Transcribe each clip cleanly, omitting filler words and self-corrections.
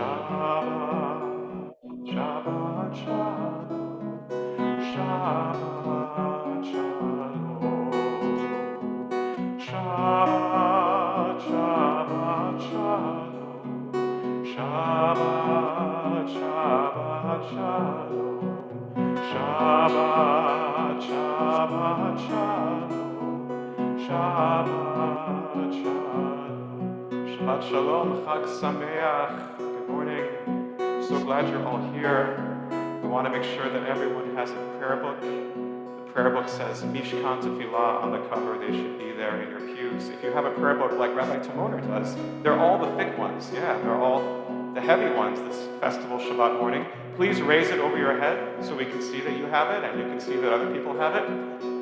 Shabbat, Shabbat Shalom, Shabbat Shalom, Shabbat, Shabbat Shalom, Shabbat, Shabbat Shalom, Shabbat, Shabbat Shalom, Shabbat Shalom. Shabbat Shalom, Chag Sameach. Good morning. So glad you're all here. We want to make sure that everyone has a prayer book. The prayer book says Mishkan Tefillah on the cover. They should be there in your pews. If you have a prayer book like Rabbi Timoner does, they're all the thick ones. Yeah, they're all the heavy ones this festival Shabbat morning. Please raise it over your head so we can see that you have it and you can see that other people have it.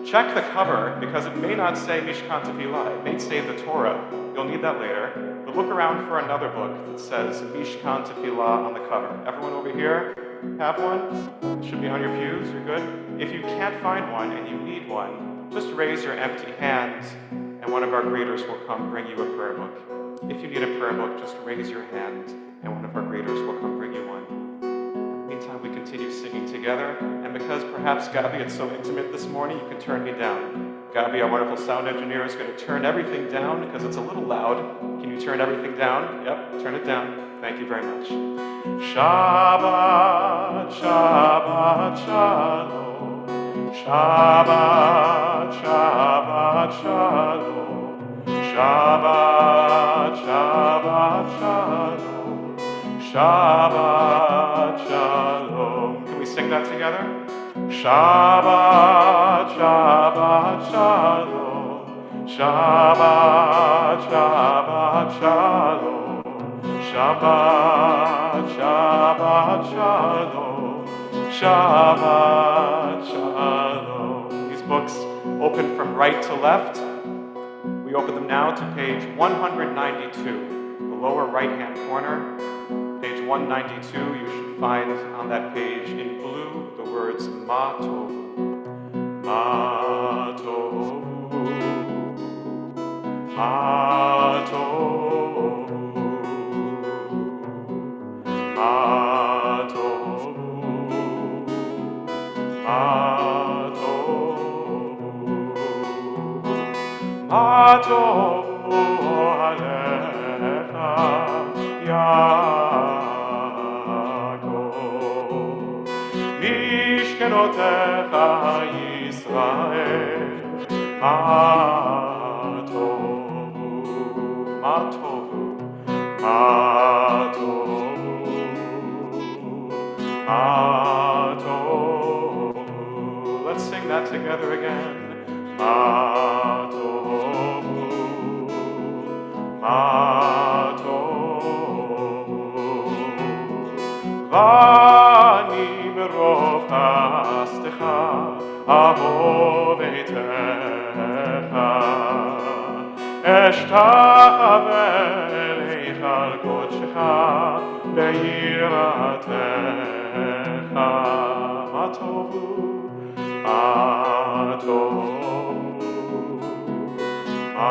Check the cover because it may not say Mishkan Tefillah. It may say the Torah. You'll need that later. But look around for another book that says Mishkan Tefillah on the cover. Everyone over here have one? It should be on your pews. You're good? If you can't find one and you need one, just raise your empty hands and one of our greeters will come bring you a prayer book. If you need a prayer book, just raise your hand and one of our greeters will come bring you one. Meantime, we continue singing together, and because perhaps Gabi, it's so intimate this morning, you can turn me down. Gabi, our wonderful sound engineer, is going to turn everything down because it's a little loud. Can you turn everything down? Yep, turn it down. Thank you very much. Shabbat, Shabbat, Shalom. Shabbat, Shabbat, Shalom. Shabbat, Shabbat, Shalom. Shabbat, Shalom. Can we sing that together? Shabbat, Shabbat, Shalom. Shabbat, Shabbat, Shalom. Shabbat, Shabbat, Shalom. Shabbat, Shalom. These books open from right to left. We open them now to page 192, the lower right-hand corner. Page 192, you should find on that page in blue the words Ma Tovu. Ma Tovu. Ma Tovu. Ma Tovu. Ma Tovu. Ma Tovu Alecha Mishkenotecha Yisrael, Ma Tovu, Ma Tovu, Ma Tovu, Ma Tovu. Let's sing that together again. Ma Tovu, Ma Tovu, Vani ברוב חסדך אבוא ביתך אשתחווה להיכל קודשך ביראתך מה טובו מה טובו מה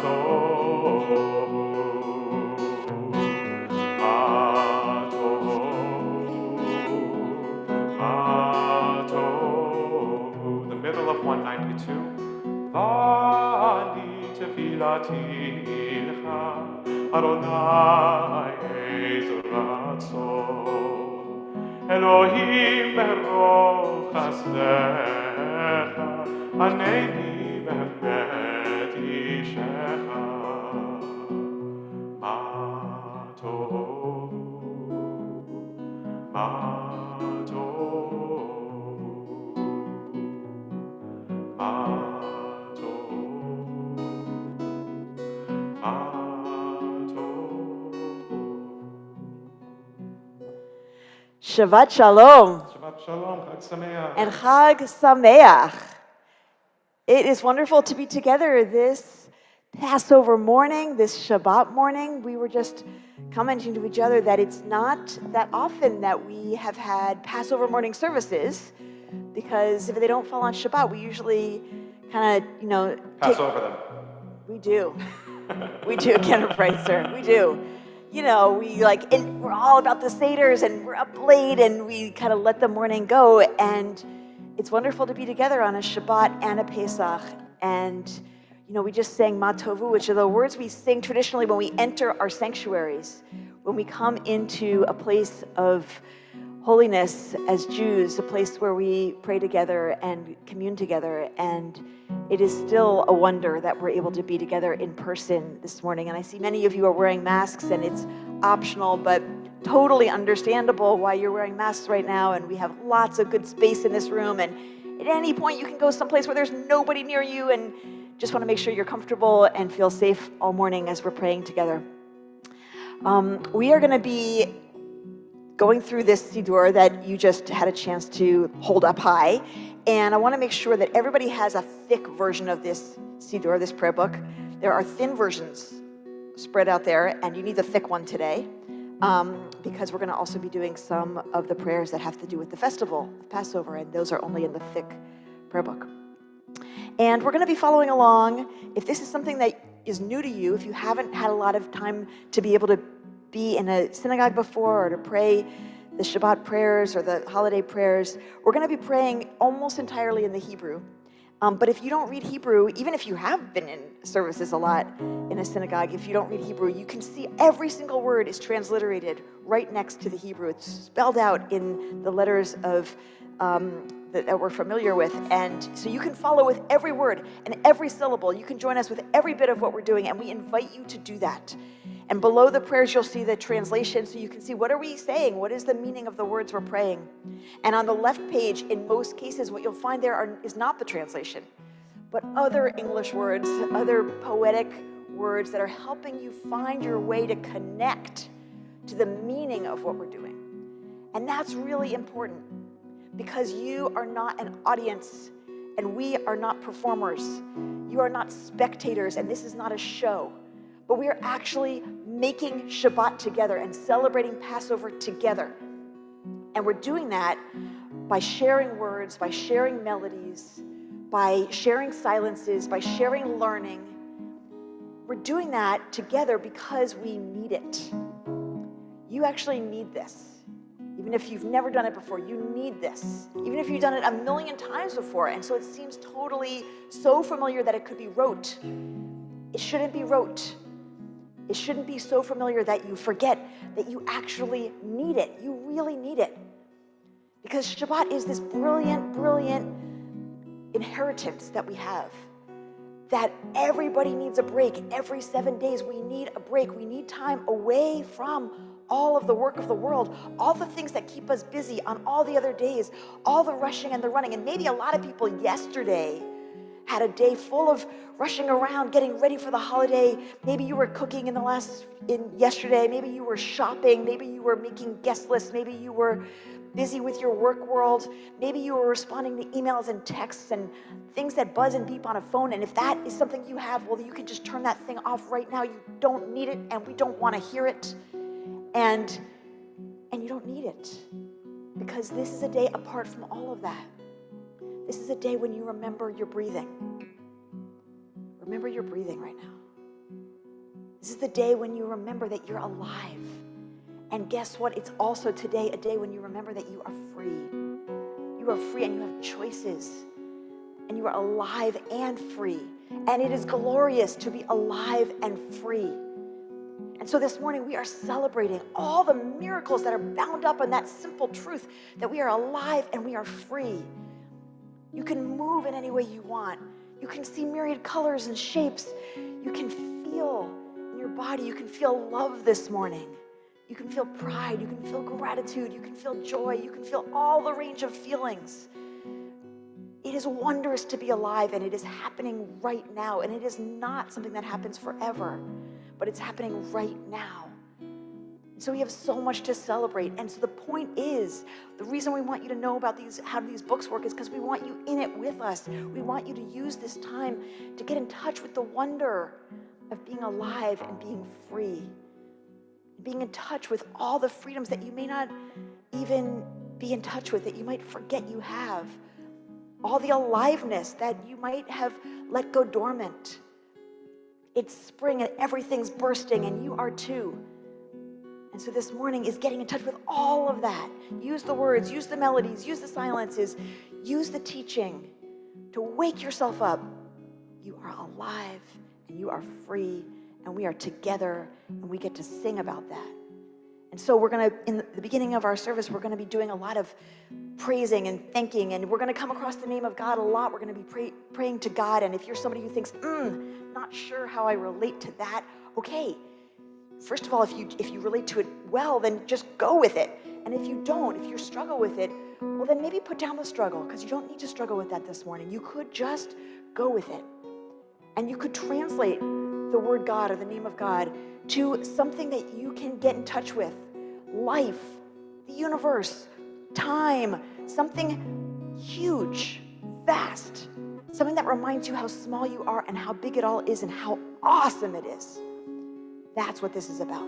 טובו of 192. Vani tefilati lecha Adonai ezratzon Elohim berov chasdecha Aneni bemet ishecha Ma tovu Ma Shabbat Shalom. Shabbat Shalom, Chag Sameach. And Chag Sameach. It is wonderful to be together this Passover morning, this Shabbat morning. We were just commenting to each other that it's not that often that we have had Passover morning services, because if they don't fall on Shabbat, we usually kind of, pass over them. We do. We do, Kenneth Pricer. We do. and we're all about the Seders and we're up late and we kind of let the morning go. And it's wonderful to be together on a Shabbat and a Pesach. And, we just sang Ma Tovu, which are the words we sing traditionally when we enter our sanctuaries, when we come into a place of holiness as Jews, a place where we pray together and commune together. And it is still a wonder that we're able to be together in person this morning. And I see many of you are wearing masks, and it's optional, but totally understandable why you're wearing masks right now. And we have lots of good space in this room. And at any point, you can go someplace where there's nobody near you, and just want to make sure you're comfortable and feel safe all morning as we're praying together. We are going to be going through this Siddur that you just had a chance to hold up high. And I want to make sure that everybody has a thick version of this Siddur, this prayer book. There are thin versions spread out there, and you need the thick one today, because we're going to also be doing some of the prayers that have to do with the festival of Passover, and those are only in the thick prayer book. And we're going to be following along. If this is something that is new to you, if you haven't had a lot of time to be able to be in a synagogue before or to pray the Shabbat prayers or the holiday prayers, we're going to be praying almost entirely in the Hebrew. But if you don't read Hebrew, even if you have been in services a lot in a synagogue, if you don't read Hebrew, you can see every single word is transliterated right next to the Hebrew. It's spelled out in the letters of that we're familiar with. And so you can follow with every word and every syllable. You can join us with every bit of what we're doing, and we invite you to do that. And below the prayers, you'll see the translation, so you can see, what are we saying? What is the meaning of the words we're praying? And on the left page, in most cases, what you'll find there is not the translation, but other English words, other poetic words that are helping you find your way to connect to the meaning of what we're doing. And that's really important, because you are not an audience, and we are not performers. You are not spectators, and this is not a show. But we are actually making Shabbat together and celebrating Passover together. And we're doing that by sharing words, by sharing melodies, by sharing silences, by sharing learning. We're doing that together because we need it. You actually need this. Even if you've never done it before, you need this. Even if you've done it a million times before, and so it seems totally so familiar that it could be rote. It shouldn't be rote. It shouldn't be so familiar that you forget that you actually need it. You really need it. Because Shabbat is this brilliant, brilliant inheritance that we have. That everybody needs a break. Every 7 days we need a break. We need time away from all of the work of the world, all the things that keep us busy on all the other days, all the rushing and the running. And maybe a lot of people yesterday had a day full of rushing around, getting ready for the holiday. Maybe you were cooking yesterday. Maybe you were shopping. Maybe you were making guest lists. Maybe you were busy with your work world. Maybe you were responding to emails and texts and things that buzz and beep on a phone. And if that is something you have, well, you can just turn that thing off right now. You don't need it, and we don't want to hear it. And you don't need it, because this is a day apart from all of that. This is a day when you remember your breathing. Remember your breathing right now. This is the day when you remember that you're alive. And guess what? It's also today a day when you remember that you are free. You are free, and you have choices. And you are alive and free. And it is glorious to be alive and free. And so this morning we are celebrating all the miracles that are bound up in that simple truth that we are alive and we are free. You can move in any way you want. You can see myriad colors and shapes. You can feel in your body. You can feel love this morning. You can feel pride. You can feel gratitude. You can feel joy. You can feel all the range of feelings. It is wondrous to be alive, and it is happening right now. And it is not something that happens forever, but it's happening right now. And so we have so much to celebrate. And so the point is, the reason we want you to know about how these books work is because we want you in it with us. We want you to use this time to get in touch with the wonder of being alive and being free. Being in touch with all the freedoms that you may not even be in touch with, that you might forget you have. All the aliveness that you might have let go dormant. It's spring and everything's bursting, and you are too. And so this morning is getting in touch with all of that. Use the words, use the melodies, use the silences, use the teaching to wake yourself up. You are alive and you are free and we are together and we get to sing about that. And so we're going to, in the beginning of our service, we're going to be doing a lot of praising and thanking, and we're going to come across the name of God a lot. We're going to be praying to God. And if you're somebody who thinks, not sure how I relate to that, okay. First of all, if you relate to it well, then just go with it. And if you don't, if you struggle with it, well, then maybe put down the struggle, because you don't need to struggle with that this morning. You could just go with it. And you could translate the word God or the name of God to something that you can get in touch with. Life, the universe, time, something huge, vast, something that reminds you how small you are and how big it all is and how awesome it is. That's what this is about.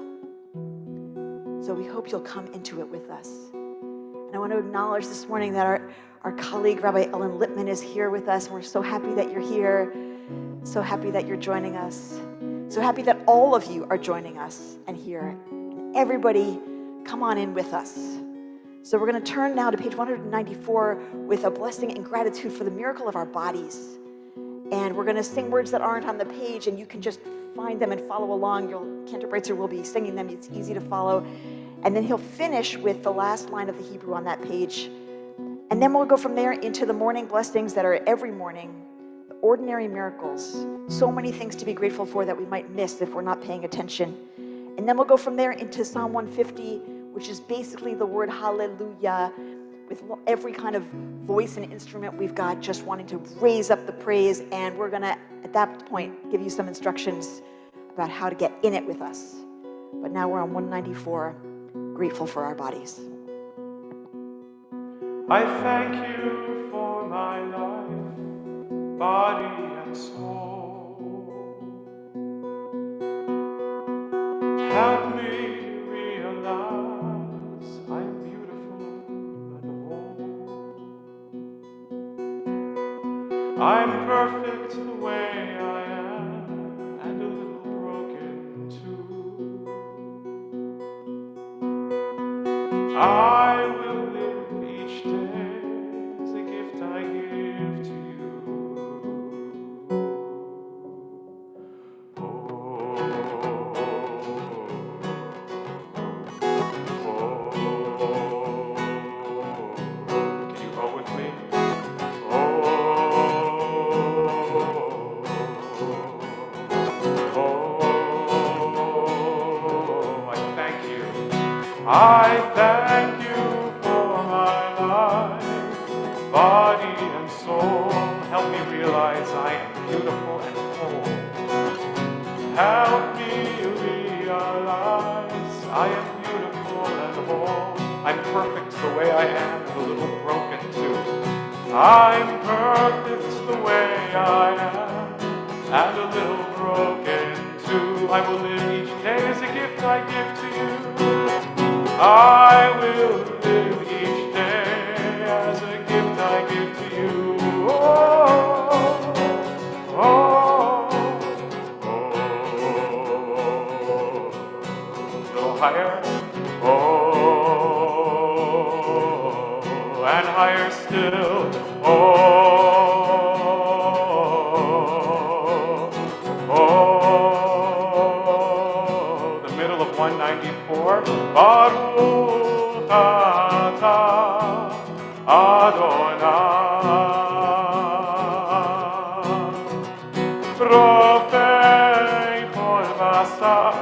So we hope you'll come into it with us. And I want to acknowledge this morning that our colleague, Rabbi Ellen Lippman, is here with us. And we're so happy that you're here. So happy that you're joining us. So happy that all of you are joining us and here. And everybody, come on in with us. So we're going to turn now to page 194 with a blessing and gratitude for the miracle of our bodies. And we're going to sing words that aren't on the page, and you can just find them and follow along. Cantor Breitzer will be singing them. It's easy to follow. And then he'll finish with the last line of the Hebrew on that page. And then we'll go from there into the morning blessings that are every morning, the ordinary miracles. So many things to be grateful for that we might miss if we're not paying attention. And then we'll go from there into Psalm 150, which is basically the word hallelujah, with every kind of voice and instrument we've got, just wanting to raise up the praise. And we're going to, at that point, give you some instructions about how to get in it with us. But now we're on 194, grateful for our bodies. I thank you for my life, body and soul. Help me realize I'm beautiful and whole. I'm perfect the way I am, and a little broken too. I will live each day as a gift I give to you. Can you go with me? I thank you for my life, body and soul. Help me realize I am beautiful and whole. Help me realize I am beautiful and whole. I'm perfect the way I am, and a little broken too. I'm perfect the way I am, and a little broken too. I will live each day as a gift I give to you. I will live each day as a gift I give to you. Oh, oh, oh. A little higher. Oh, and higher still. The middle of 194. Baruch atah Adonai, rofei kol basar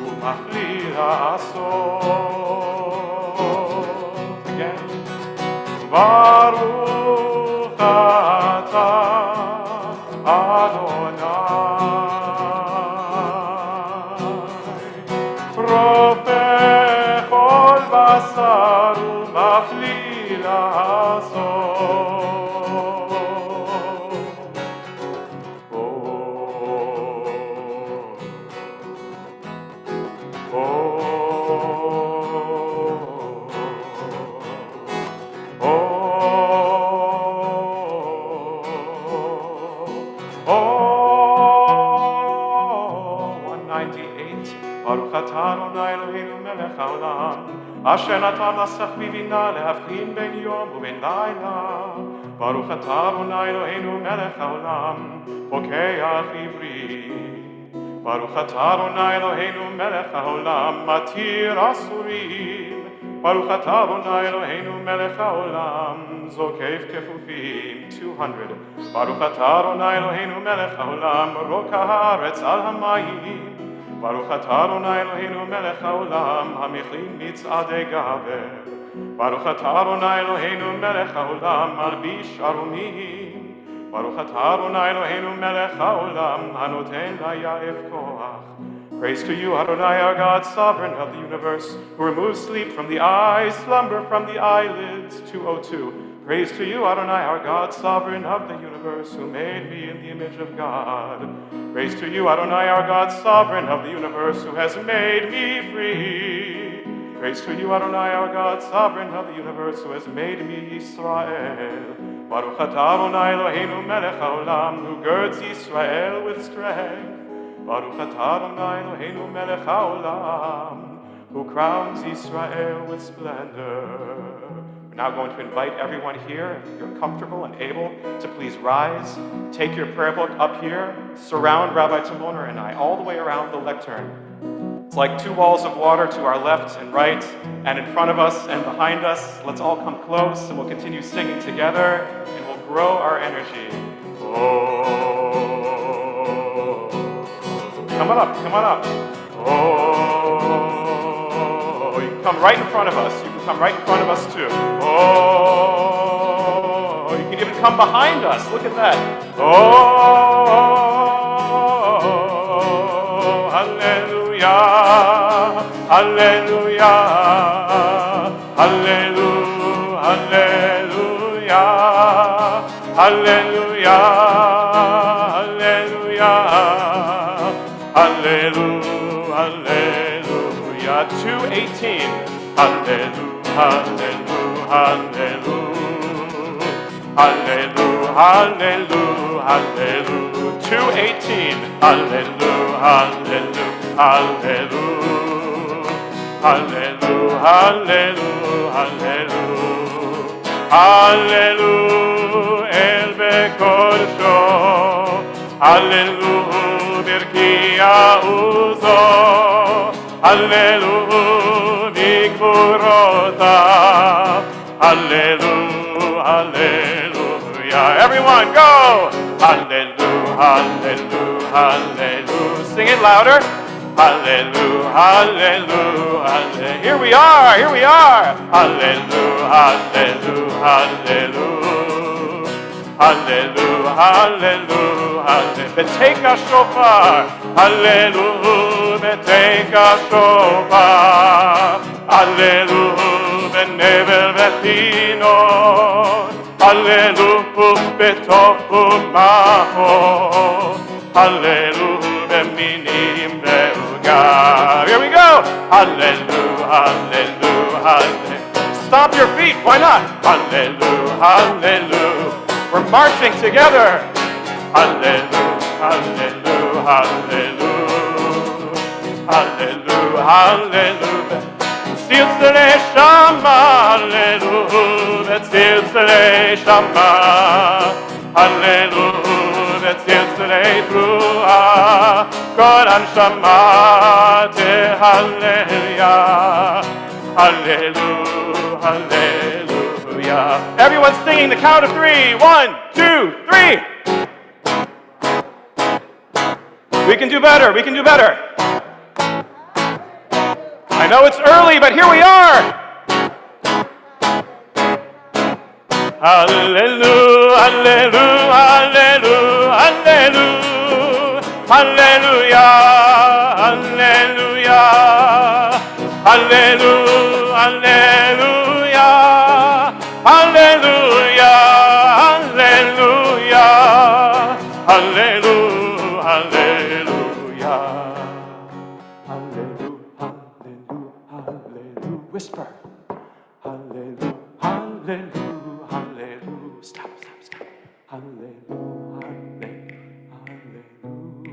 umachli ha'asot. Again. Baruch atah Adonai, rofei kol basar umachli ha'asot. Baruch atah Adonai Eloheinu melech אשר נתן לשך בבינה להבחין בין יום ובין לילה. ברוך אתה אדוני אלוהינו מלך העולם, פוקח עברי. ברוך אתה אדוני אלוהינו מלך העולם, מתיר אסורים. ברוך אתה אדוני אלוהינו מלך העולם, זוקף כפופים. 200. ברוך אתה אדוני אלוהינו מלך העולם, רוקע הארץ על המים. ברוך אתה אדוני אלוהינו מלך העולם, המכלין מצעדי גבר. ברוך אתה אדוני אלוהינו מלך העולם, מלביש ערומים. ברוך אתה אדוני אלוהינו מלך העולם, הנותן ליעף כוח. Praise to you, Adonai, our God, sovereign of the universe, who removes sleep from the eyes, slumber from the eyelids. 202. Praise to you, Adonai, our God, sovereign of the universe, who made me in the image of God. Praise to you, Adonai, our God, sovereign of the universe, who has made me free. Praise to you, Adonai, our God, sovereign of the universe, who has made me Israel. Baruch atah Adonai Eloheinu melech haolam, who girds Israel with strength. Baruch atah Adonai Eloheinu melech haolam, who crowns Israel with splendor. We're now going to invite everyone here, if you're comfortable and able, to please rise, take your prayer book up here, surround Rabbi Timoner and I all the way around the lectern. It's like two walls of water to our left and right, and in front of us and behind us. Let's all come close, and we'll continue singing together, and we'll grow our energy. Oh, come on up, come on up. Oh, you can come right in front of us. You can come right in front of us too. Oh, you can even come behind us. Look at that. Oh, hallelujah. Hallelujah, hallelujah, hallelujah, hallelujah, hallelujah, hallelujah, hallelujah. 2:18. Hallelujah, hallelujah, hallelujah, hallelujah, hallelujah. 2:18. Hallelujah, hallelujah, hallelujah. Hallelujah, hallelujah, hallelujah, hallelujah, El Bekorsho, hallelujah, Birkia Uzo, hallelujah, Mikburota, hallelujah, hallelujah. Everyone go! Hallelujah, hallelujah, hallelujah. Sing it louder. Hallelujah, hallelujah, hallelujah. Here we are, here we are. Hallelujah, hallelujah, hallelujah. Hallelujah, hallelujah, hallelujah. Beteka shofar. Hallelujah, beteka shofar. Hallelujah, benevel vechinot. Hallelujah, betofu maho. Hallelujah, beminim be'ugar. Here we go. Hallelujah, hallelujah, hallelujah. Stomp your feet. Why not? Hallelujah, hallelujah. We're marching together. Hallelujah, hallelujah, hallelujah. Hallelujah, hallelujah. Tzilzele shama. Hallelujah, tzilzele shama. Hallelujah. Tzilzlei Brua, Kol Anshama Hallelujah, Hallelujah, Hallelujah. Everyone singing the count of 3. 1, 2, 3. We can do better, we can do better. I know it's early, but here we are. Hallelujah, hallelujah, hallelujah, hallelujah, hallelujah, hallelujah, hallelujah, hallelujah, hallelujah, hallelujah, hallelujah, hallelujah, hallelujah, hallelujah. Whisper. Hallelujah, hallelujah. Stop. Hallelujah, hallelujah,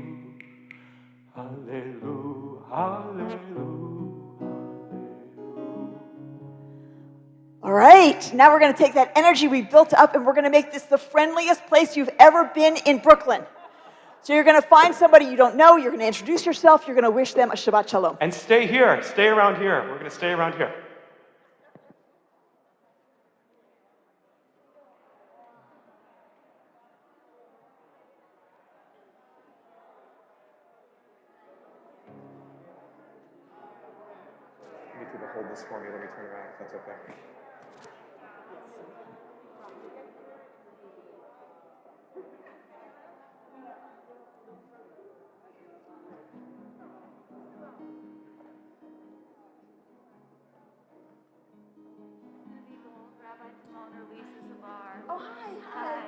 hallelujah, hallelujah. Now we're going to take that energy we built up and we're going to make this the friendliest place you've ever been in Brooklyn. So you're going to find somebody you don't know, you're going to introduce yourself, you're going to wish them a Shabbat Shalom. And stay here, stay around here. We're going to stay around here. You need to hold this for me. Let me turn around if that's okay. Oh, hi.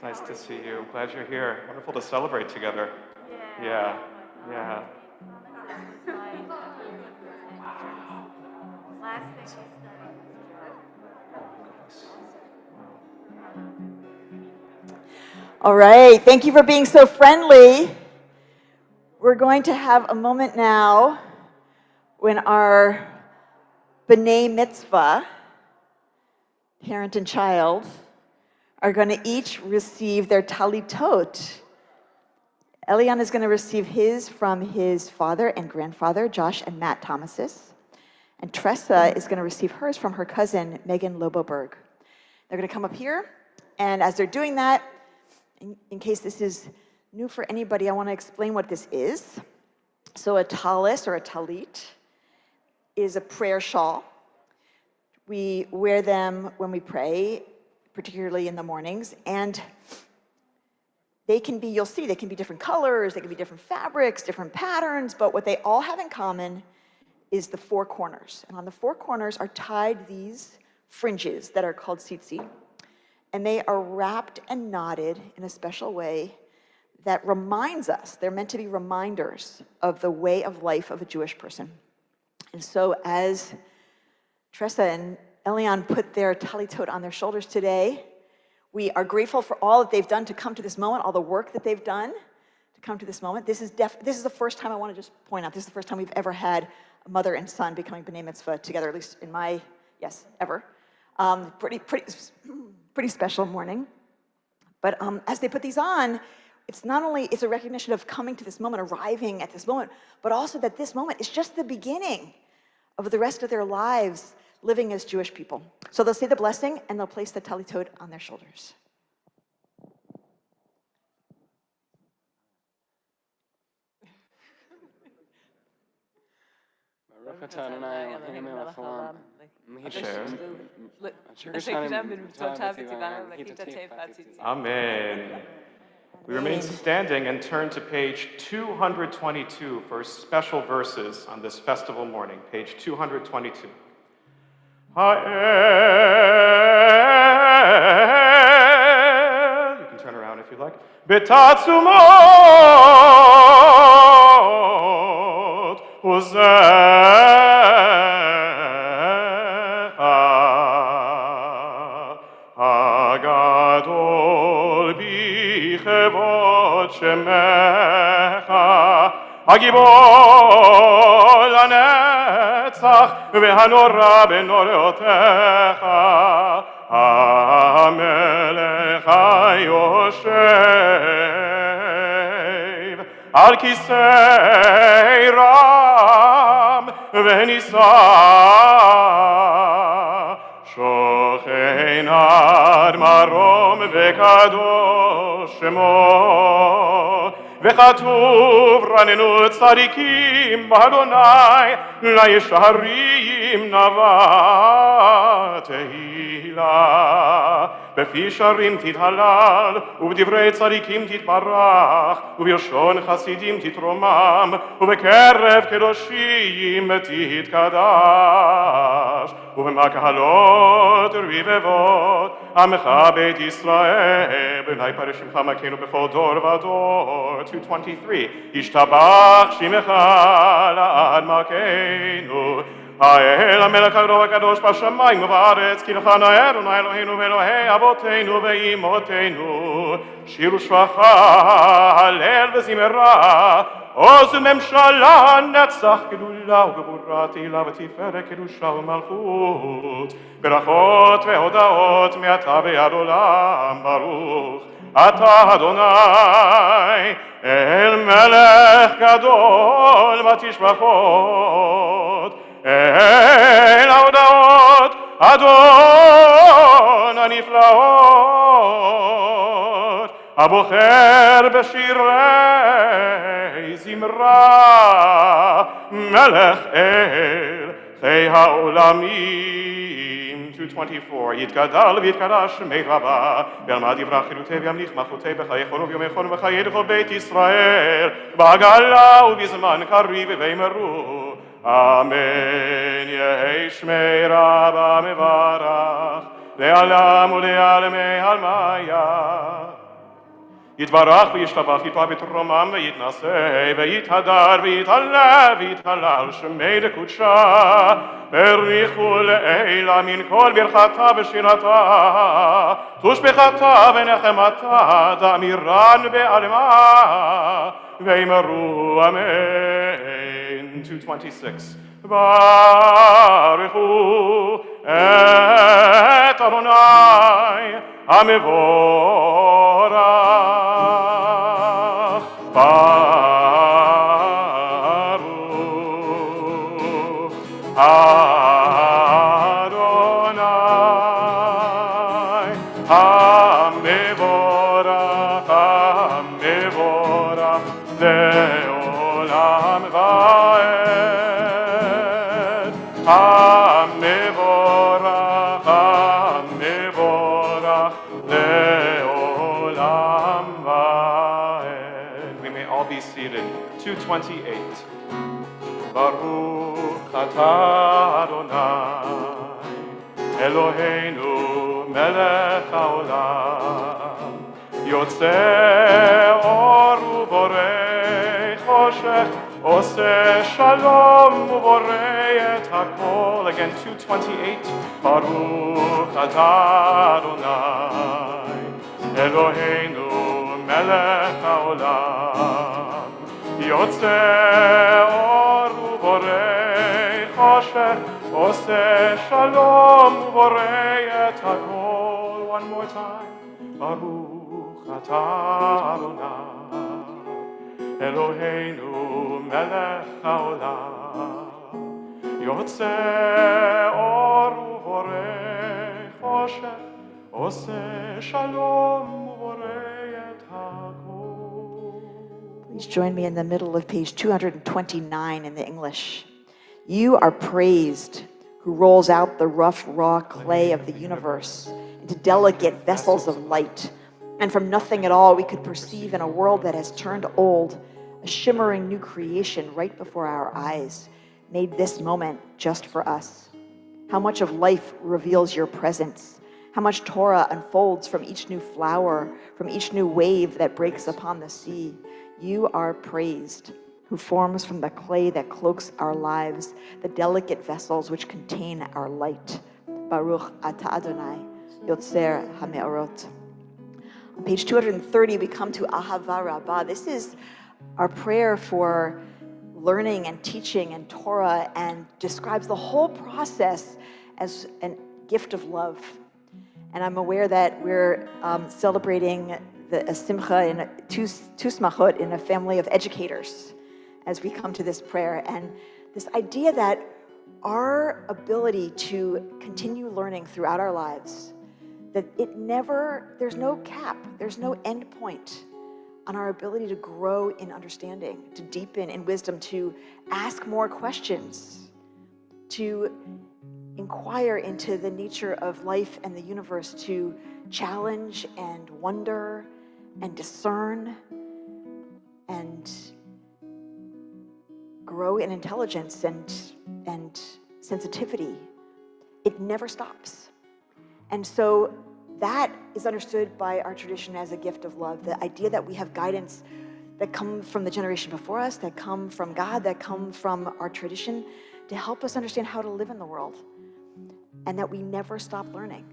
Nice to see you. Glad you're here. Wonderful to celebrate together. Yeah. Last thing we studied. All right, thank you for being so friendly. We're going to have a moment now when our B'nai Mitzvah, parent and child, are going to each receive their Talitot. Elian is going to receive his from his father and grandfather, Josh and Matt Thomases. And Tresa is going to receive hers from her cousin, Megan Loboberg. They're going to come up here, and as they're doing that, in case this is new for anybody, I want to explain what this is. So a talis, or a talit, is a prayer shawl. We wear them when we pray, particularly in the mornings, and they can be, you'll see, they can be different colors, they can be different fabrics, different patterns, but what they all have in common is the four corners. And on the four corners are tied these fringes that are called tzitzi, and they are wrapped and knotted in a special way that reminds us, they're meant to be reminders of the way of life of a Jewish person. And so as Tresa and Elian put their talitot on their shoulders today, we are grateful for all that they've done to come to this moment, all the work that they've done to come to this moment. This is the first time, I want to just point out, this is the first time we've ever had a mother and son becoming B'nai Mitzvah together, at least in my, yes, ever. Pretty special morning. But as they put these on, it's not only, it's a recognition of coming to this moment, arriving at this moment, but also that this moment is just the beginning of the rest of their lives living as Jewish people. So they'll say the blessing and they'll place the talitot on their shoulders. Amen. We remain standing and turn to page 222 for special verses on this festival morning. Page 222. Ha'el, you can turn around if you like. Betatzumot uzecha hagadol bichevot shemecha הגבול לנצח והנורא בנורותיך המלך היושב על כיסא רם ונישא שוכן עד מרום וקדוש שמו וכתוב רננו צדיקים באדוני לישרים נאווה תהילה בפי שרים תתהלל ובדברי צדיקים תתברך ובלשון חסידים תתרומם ובקרב קדושים תתקדש ובמקהלות רבבות עמך בית ישראל בני פרש שמך מכנו בכל דור ודור 223 ישתבח שמך לעד מלכנו האל המלך הגדול והקדוש בשמיים ובארץ, כי לך נאה אדוני אלוהינו ואלוהי אבותינו ואמותינו, שיר ושבחה, הלל וזמרה, עוז וממשלה, נצח גדולה וגבורה, תהילה ותפארת, קדושה ומלכות, ברכות והודאות מעתה ועד עולם, ברוך אתה אדוני, אל מלך גדול ותשבחות, אל ההודעות, אדון הנפלאות, הבוחר בשירי זמרה, מלך אל חי העולמים. 224, יתגדל ויתקדש שמי רבה, ועלמד יברח חילותי וימליך מלכותי בחייכון וביומכון ובחיי לכל בית ישראל, בעגלה ובזמן קריב ויאמרו, אמן. יהי שמי רבה מברך, לעלם ולעלמי עלמיה. יתברך וישתבח, יתברך בתרומם ויתנשא, ויתהדר ויתעלה ויתהלל שמי לקודשה, בריחו לעילה מן כל ברכתה ושירתה, תושבחתה ונחמתה, תאמירן בעלמה, ואמרו אמן. 226. ברכו את אדוני המבורך, ברוך אדוני המבורך, המבורך לעולם ועד, המבורך, המבורך לעולם ועד. We may all be seated. 228. ברוך אתה אדוני אלוהינו מלך העולם, יוצא אור ובורא חושך, עושה שלום ובורא את הכל. Again, 228. ברוך אתה אדוני אלוהינו מלך העולם, יוצא אור ובורא חושך, עושה שלום ובורא את הכל. One more time. ברוך אתה אדוני אלוהינו מלך העולם, יוצא אור ובורא חושך, עושה שלום ובורא את הכל. Please join me in the middle of page 229 in the English. You are praised, who rolls out the rough, raw clay of the universe into delicate vessels of light. And from nothing at all, we could perceive in a world that has turned old, a shimmering new creation right before our eyes, made this moment just for us. How much of life reveals your presence, how much Torah unfolds from each new flower, from each new wave that breaks upon the sea. You are praised, who forms from the clay that cloaks our lives, the delicate vessels which contain our light. Baruch Ata Adonai, Yotzer HaMe'orot. On page 230, we come to Ahava Rabbah. This is our prayer for learning and teaching and Torah, and describes the whole process as a gift of love. And I'm aware that we're celebrating a simcha in two smachot in a family of educators as we come to this prayer. And this idea that our ability to continue learning throughout our lives, that there's no cap, there's no end point on our ability to grow in understanding, to deepen in wisdom, to ask more questions, to inquire into the nature of life and the universe, to challenge and wonder and discern and grow in intelligence and sensitivity. It never stops. And so that is understood by our tradition as a gift of love, the idea that we have guidance that come from the generation before us, that come from God, that come from our tradition, to help us understand how to live in the world, and that we never stop learning.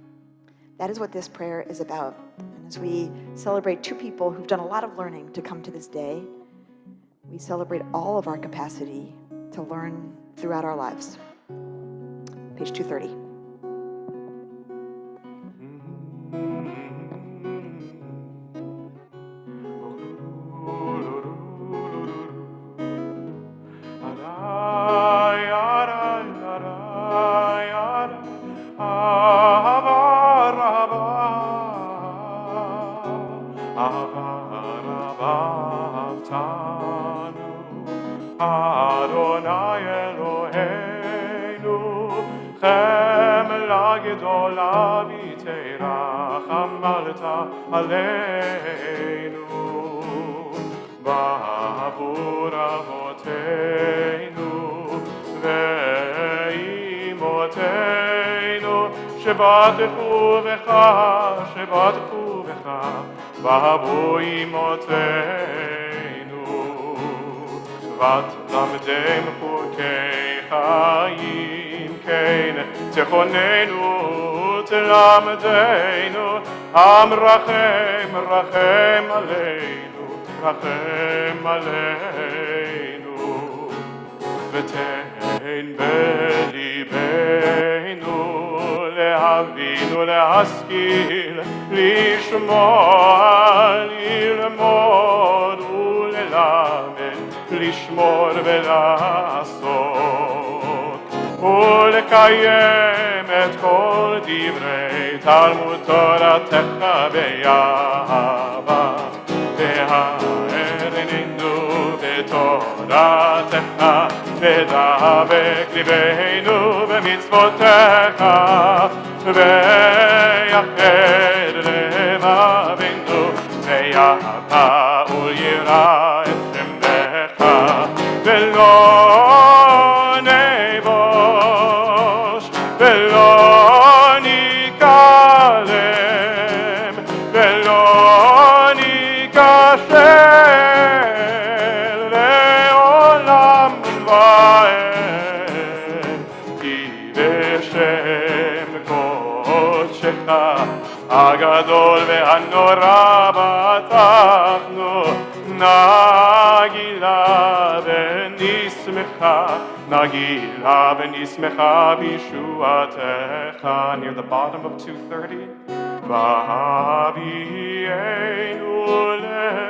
That is what this prayer is about. And as we celebrate two people who've done a lot of learning to come to this day, we celebrate all of our capacity to learn throughout our lives. Page 230. Adonai Eloheinu, Chemela gedola v'terach amalta aleinu, ba'avur avoteinu ve'imoteinu, shebatechu v'cha, ba'avu imoteinu, ותלמדם חוקי חיים, כן תכוננו, תלמדנו, המרחם, רחם עלינו, ותן בליבנו, להבין ולהשכיל, לשמוע, ללמוד וללמד, לשמור ולעשות ולקיים את כל דברי תלמוד תורתך באהבה והערננו בתורתך ודבק ליבנו במצוותיך ויחד לבבינו וירא ולירא את שמך ולא נבוש ולא ניכלם ולא ניכשל לעולם ועד כי בשם קודשך הגדול והנורא בטחנו נגילה ונשמחה בישועתך. Near the bottom of 230. והביאנו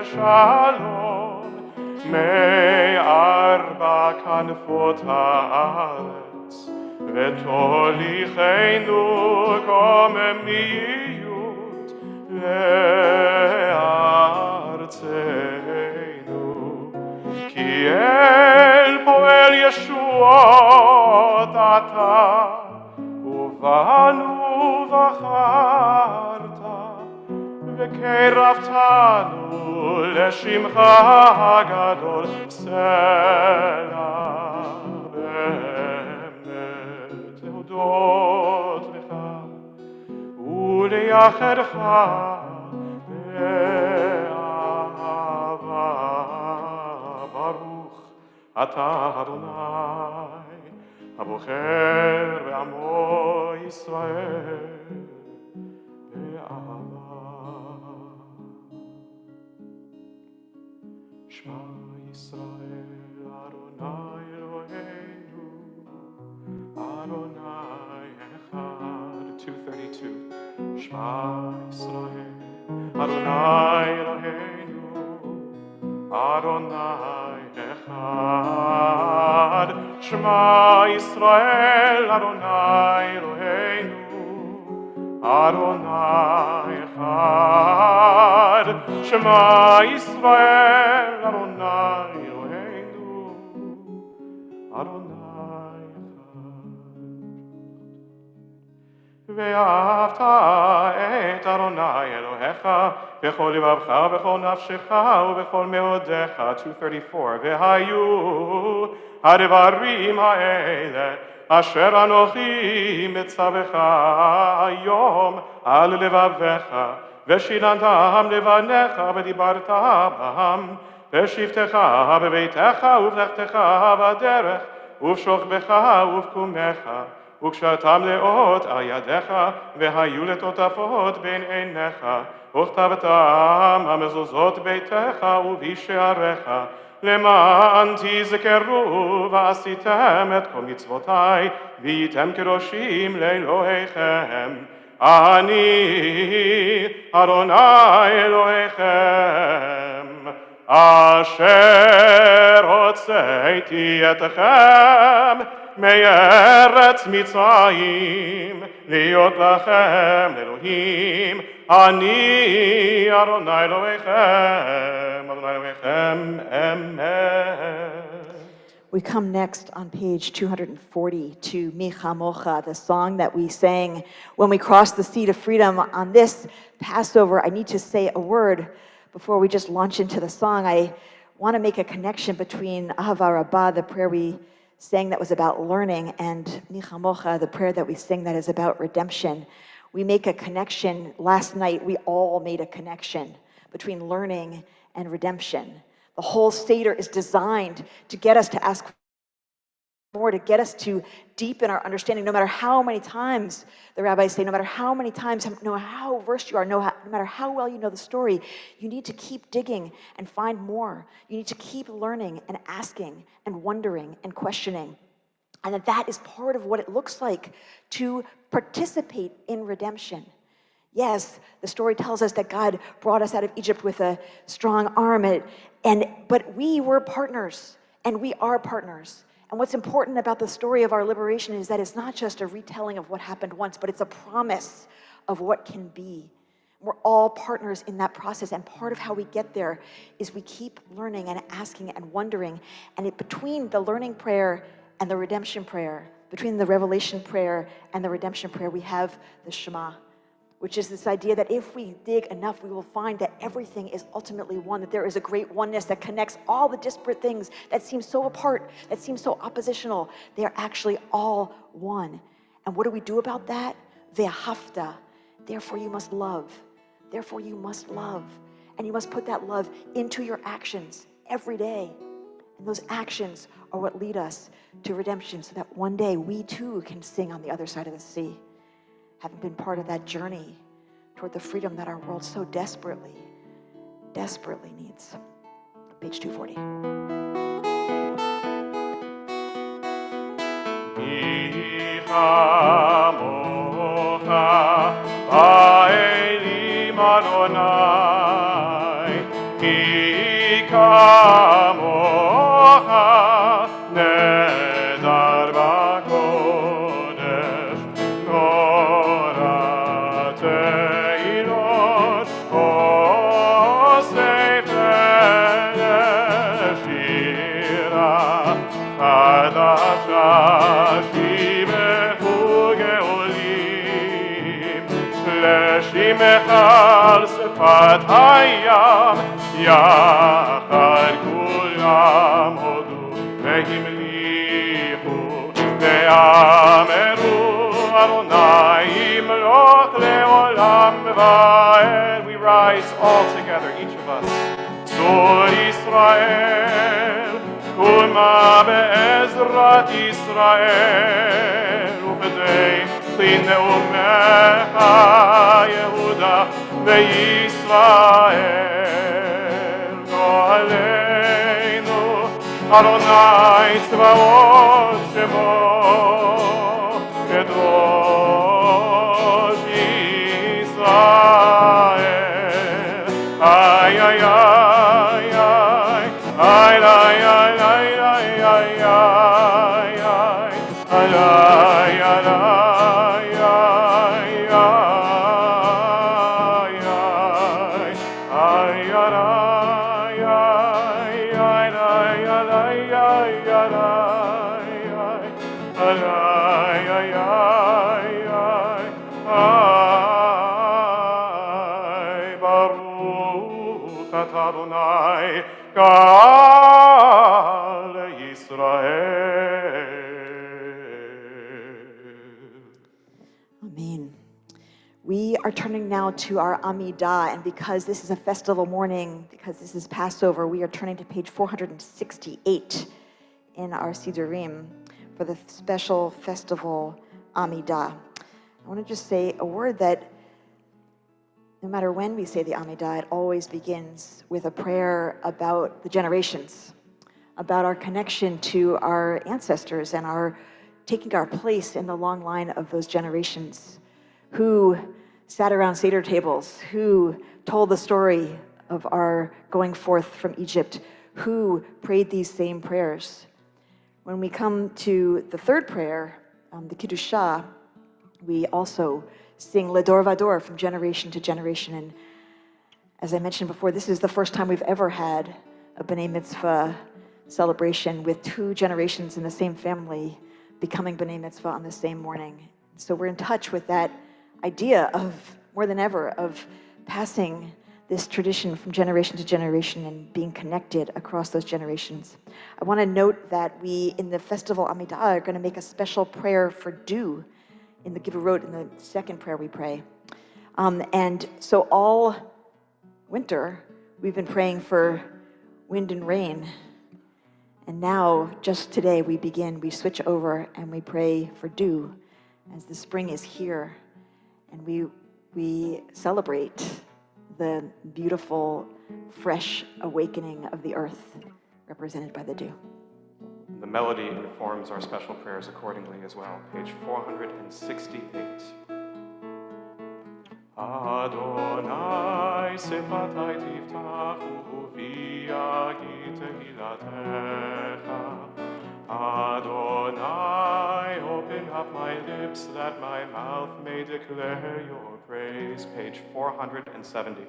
לשלום מארבע כנפות הארץ ותוליכנו קוממיות לארצנו כי אל פועל ישועות אתה ובנו בחרת וקרבתנו לשמך הגדול סלע באמת להודות לך ולייחדך באהבה ברוך אתה אדוני הבוחר בעמו ישראל באהבה. שמע ישראל אדוני אלוהינו אדוני אחד. 232. שמע ישראל אדוני אלוהינו אדוני אחד. שמע ישראל אדוני אלוהינו אדוני אחד. שמע ישראל אדוני אלוהינו אדוני אחד. ואהבת את אדוני אלוהיך בכל לבבך ובכל נפשך ובכל מאודיך. 234. והיו הדברים האלה אשר אנוכי מצווך היום על לבביך ושיננתם לבניך ודיברת בהם בשבתך בביתך ובלכתך בדרך ובשוכבך ובקומך, וקשרתם לאות על ידיך, והיו לטוטפות בין עיניך, וכתבתם המזוזות ביתך ובשעריך, למען תזכרו ועשיתם את כל מצוותי, והייתם קדושים לאלוהיכם. אני אדוני אלוהיכם, אשר הוצאתי אתכם מארץ מצרים, להיות לכם אלוהים. אני אדוני אלוהיכם, אדוני אלוהיכם, אמן. We come next on page 240 to Mi Chamocha, the song that we sang when we crossed the sea to freedom. On this Passover, I need to say a word before we just launch into the song. I want to make a connection between Ahava Rabbah, the prayer we sang that was about learning, and Mi Chamocha, the prayer that we sing that is about redemption. We make a connection. Last night, we all made a connection between learning and redemption. The whole Seder is designed to get us to ask more, to get us to deepen our understanding. No matter how many times, the rabbis say, no matter how many times, no matter how versed you are, no matter how well you know the story, you need to keep digging and find more. You need to keep learning and asking and wondering and questioning. And that is part of what it looks like to participate in redemption. Yes, the story tells us that God brought us out of Egypt with a strong arm, but we were partners, and we are partners. And what's important about the story of our liberation is that it's not just a retelling of what happened once, but it's a promise of what can be. We're all partners in that process, and part of how we get there is we keep learning and asking and wondering. And between the learning prayer and the redemption prayer, between the revelation prayer and the redemption prayer, we have the Shema, which is this idea that if we dig enough, we will find that everything is ultimately one, that there is a great oneness that connects all the disparate things that seem so apart, that seem so oppositional. They are actually all one. And what do we do about that? Ve'ahavta. Therefore you must love. Therefore you must love. And you must put that love into your actions every day. And those actions are what lead us to redemption, so that one day we too can sing on the other side of the sea, having been part of that journey toward the freedom that our world so desperately, desperately needs. Page 240. Mi chamocha ha'elim Adonai, mi kamocha nedar b'kodesh, Torah teilot osef shira chadasha shimechu geolim, לשמחל שפת הים, יחד כולם הודו והמליכו ואמרו אדוני ימלוך לעולם ועד. We rise all together, each of us. צור ישראל קומה בעזרת ישראל, ובדי נאומך יהודה וישראל. גואלנו אדוני צבאות שמו, קדוש ישראל. איי איי איי איי איי איי איי איי איי Adonai, Ka'al Yisrael. Amen. We are turning now to our Amidah, and because this is a festival morning, because this is Passover, we are turning to page 468 in our Sidurim for the special festival Amidah. I want to just say a word that no matter when we say the Amidah, it always begins with a prayer about the generations, about our connection to our ancestors and our taking our place in the long line of those generations who sat around Seder tables, who told the story of our going forth from Egypt, who prayed these same prayers. When we come to the third prayer, the Kiddushah, we also sing Ledor Vador from generation to generation. And as I mentioned before, this is the first time we've ever had a B'nai Mitzvah celebration with two generations in the same family becoming B'nai Mitzvah on the same morning. So we're in touch with that idea of, more than ever, of passing this tradition from generation to generation and being connected across those generations. I want to note that we, in the festival Amidah, are going to make a special prayer for dew in the Givorot, in the second prayer we pray. And so all winter, we've been praying for wind and rain. And now, just today, we switch over and we pray for dew as the spring is here. And we celebrate the beautiful, fresh awakening of the earth represented by the dew. The melody informs our special prayers accordingly as well. Page 468. Adonai sefatai tiftachu v'yagid tehilatecha. Adonai, open up my lips that my mouth may declare your praise. Page 470.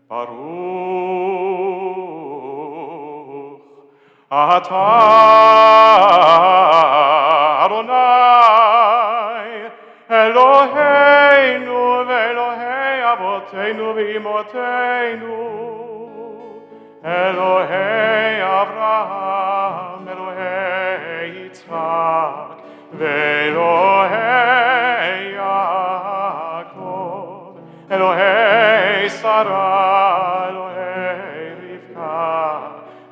Baruch Atah Adonai Eloheinu ve'Elohei avoteinu ve'imoteinu Elohei Avraham Elohei Yitzchak ve'Elohei Yaakov Elohei Sarah Elohei Rivka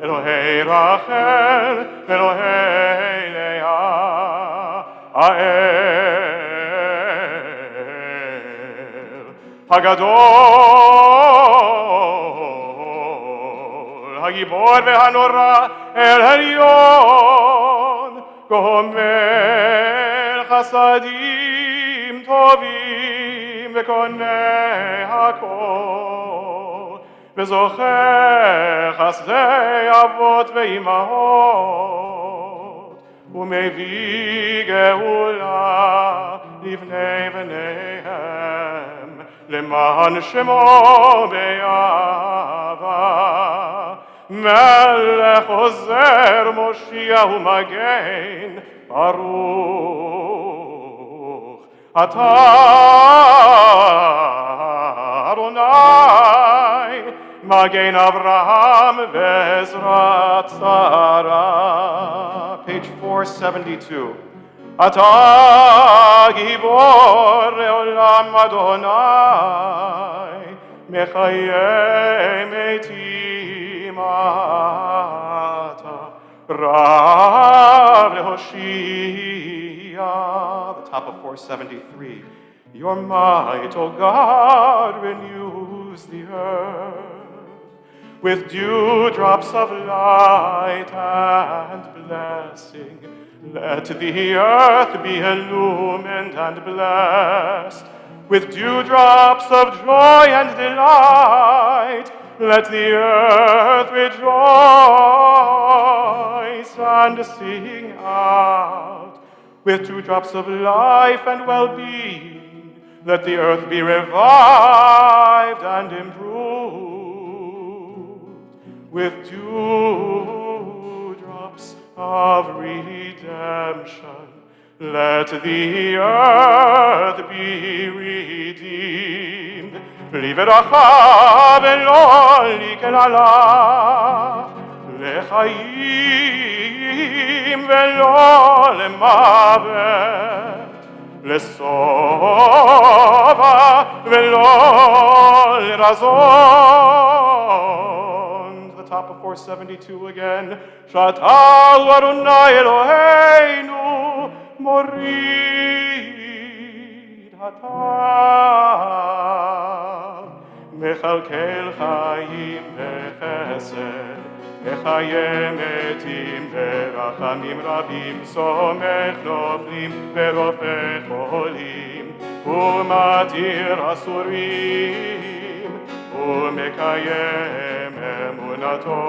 Elohei Rachel, Elohei Leah, Ha'el, Hagadol, Hagibor ve'Hanora, El Elyon, Gomer Chasadim Tovim ve'Konei Hakol, וזוכר חסדי אבות ואימהות ומביא גאולה לבני בניהם למען שמו באהבה מלך עוזר מושיע ומגן ברוך אתה אדוני Magen Avraham Vezrat Sarah. Page 472. Ata Gibor Leolam Adonai Mechaye Metim Ata Rav Lehoshia. The top of 473. Your might, O God, renews the earth with dewdrops of light and blessing. Let the earth be illumined and blessed with dewdrops of joy and delight. Let the earth rejoice and sing out with dewdrops of life and well-being. Let the earth be revived and improved with dewdrops of redemption. Let the earth be redeemed. Liveracha velo likelala lechaim velo lemavet lesova velo lerazon. The top of 472 again. Shatal Adonai Eloheinu, Morid Hatal. Mechalkel Chaim Bechesed, Mechayem Etim Berachamim Rabim, Somech Noflim Berofeh Cholim, Umatir Asurim, Umekayem Emunato,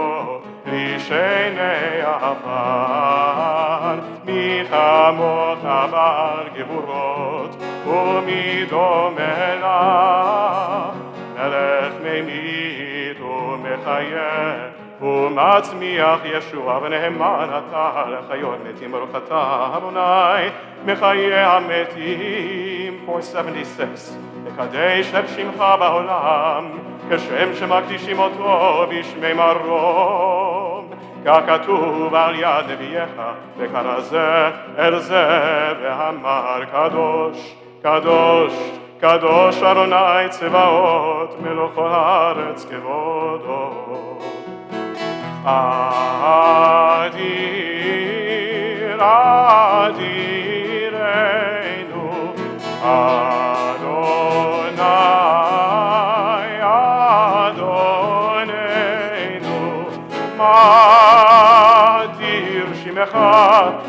Rishenei Afar, Michamocha Bar Gevurot, Umidomelach, Melech Memit Umechayem, ומצמיח ישוע ונאמן אתה לחיות מתים ברוך אתה אדוני מחיי המתים 476 מקדש את שמך בעולם כשם שמקדישים אותו בשמי מרום כך כתוב על יד נביאך וקרא זה אל זה ואמר קדוש קדוש קדוש אדוני צבאות מלוך כל הארץ כבודו Adir, Adirenu, Adonai, Adonenu, Madir Shimecha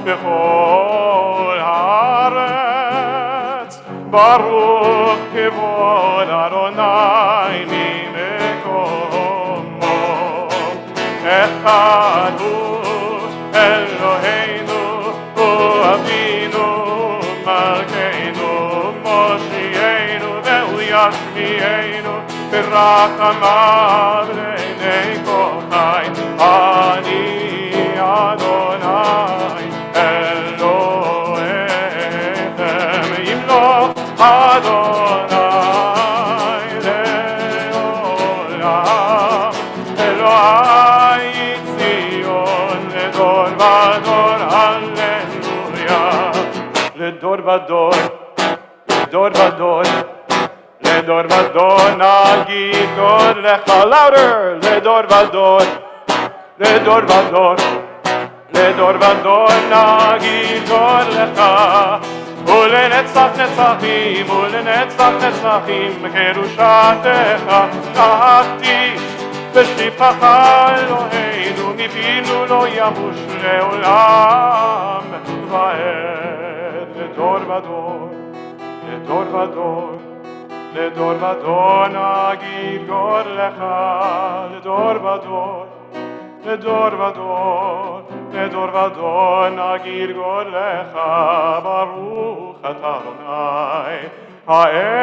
bechol haaretz, Baruch kevod Adonai mimekomo. אחד הוא אלוהינו, הוא אבינו, מלכנו, מושיענו, והוא ישמיענו, ברחמיו לעיני כל חי. אני אדוני אלוהיכם, ימלוך אדוני לעולם, אלוהי לדור ודור, לדור ודור, לדור ודור נגיד עוד לך louder, לדור ודור, לדור ודור, לדור ודור נגיד עוד לך ולנצח נצחים, ולנצח נצחים קדושתך תחתיש בשפחך אלוהינו מפינו לא ימוש לעולם ועד לדור ודור, לדור ודור, לדור ודור נגיד גודלך, לדור ודור, לדור ודור, לדור ודור נגיד גודלך, ברוך אתה אדוני האל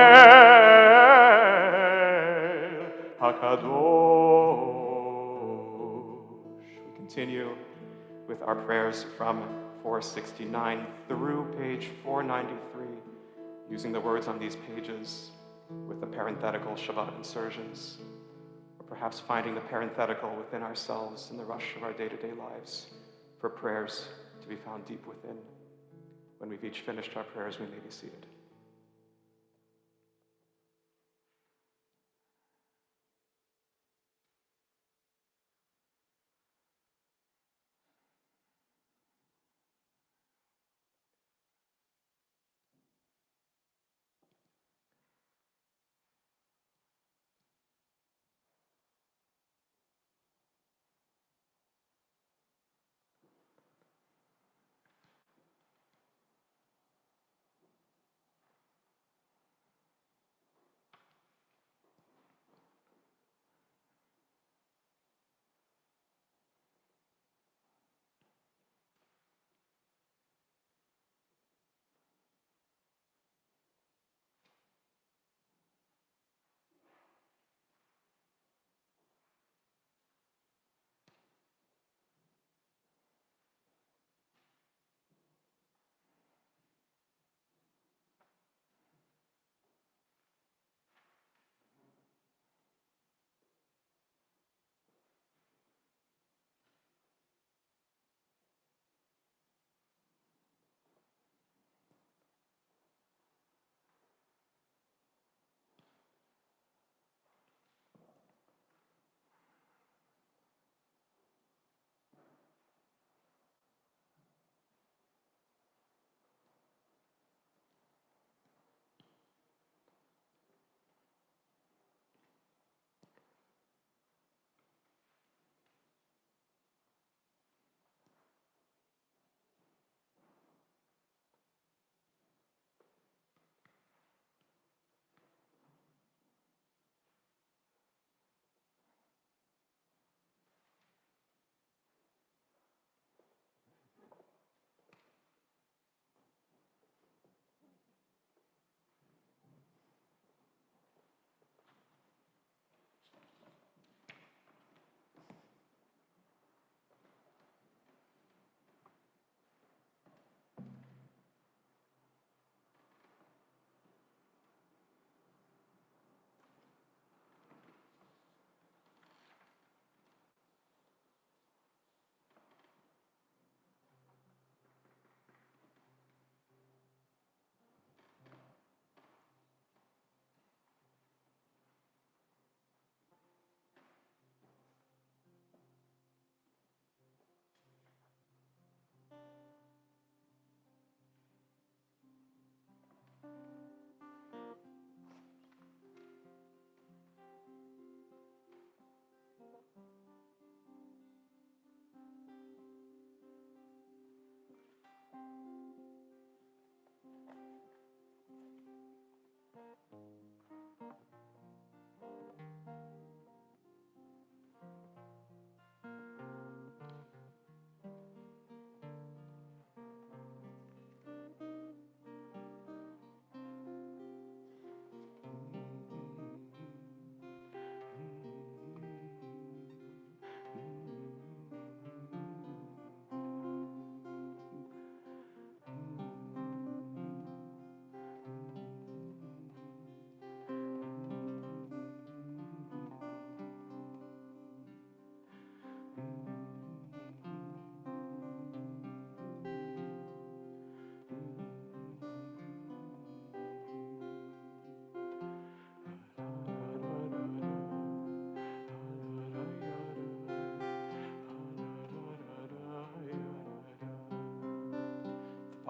הקדוש. We continue with our prayers from 469 through page 493, using the words on these pages with the parenthetical Shabbat insertions, or perhaps finding the parenthetical within ourselves in the rush of our day-to-day lives for prayers to be found deep within. When we've each finished our prayers, we may be seated.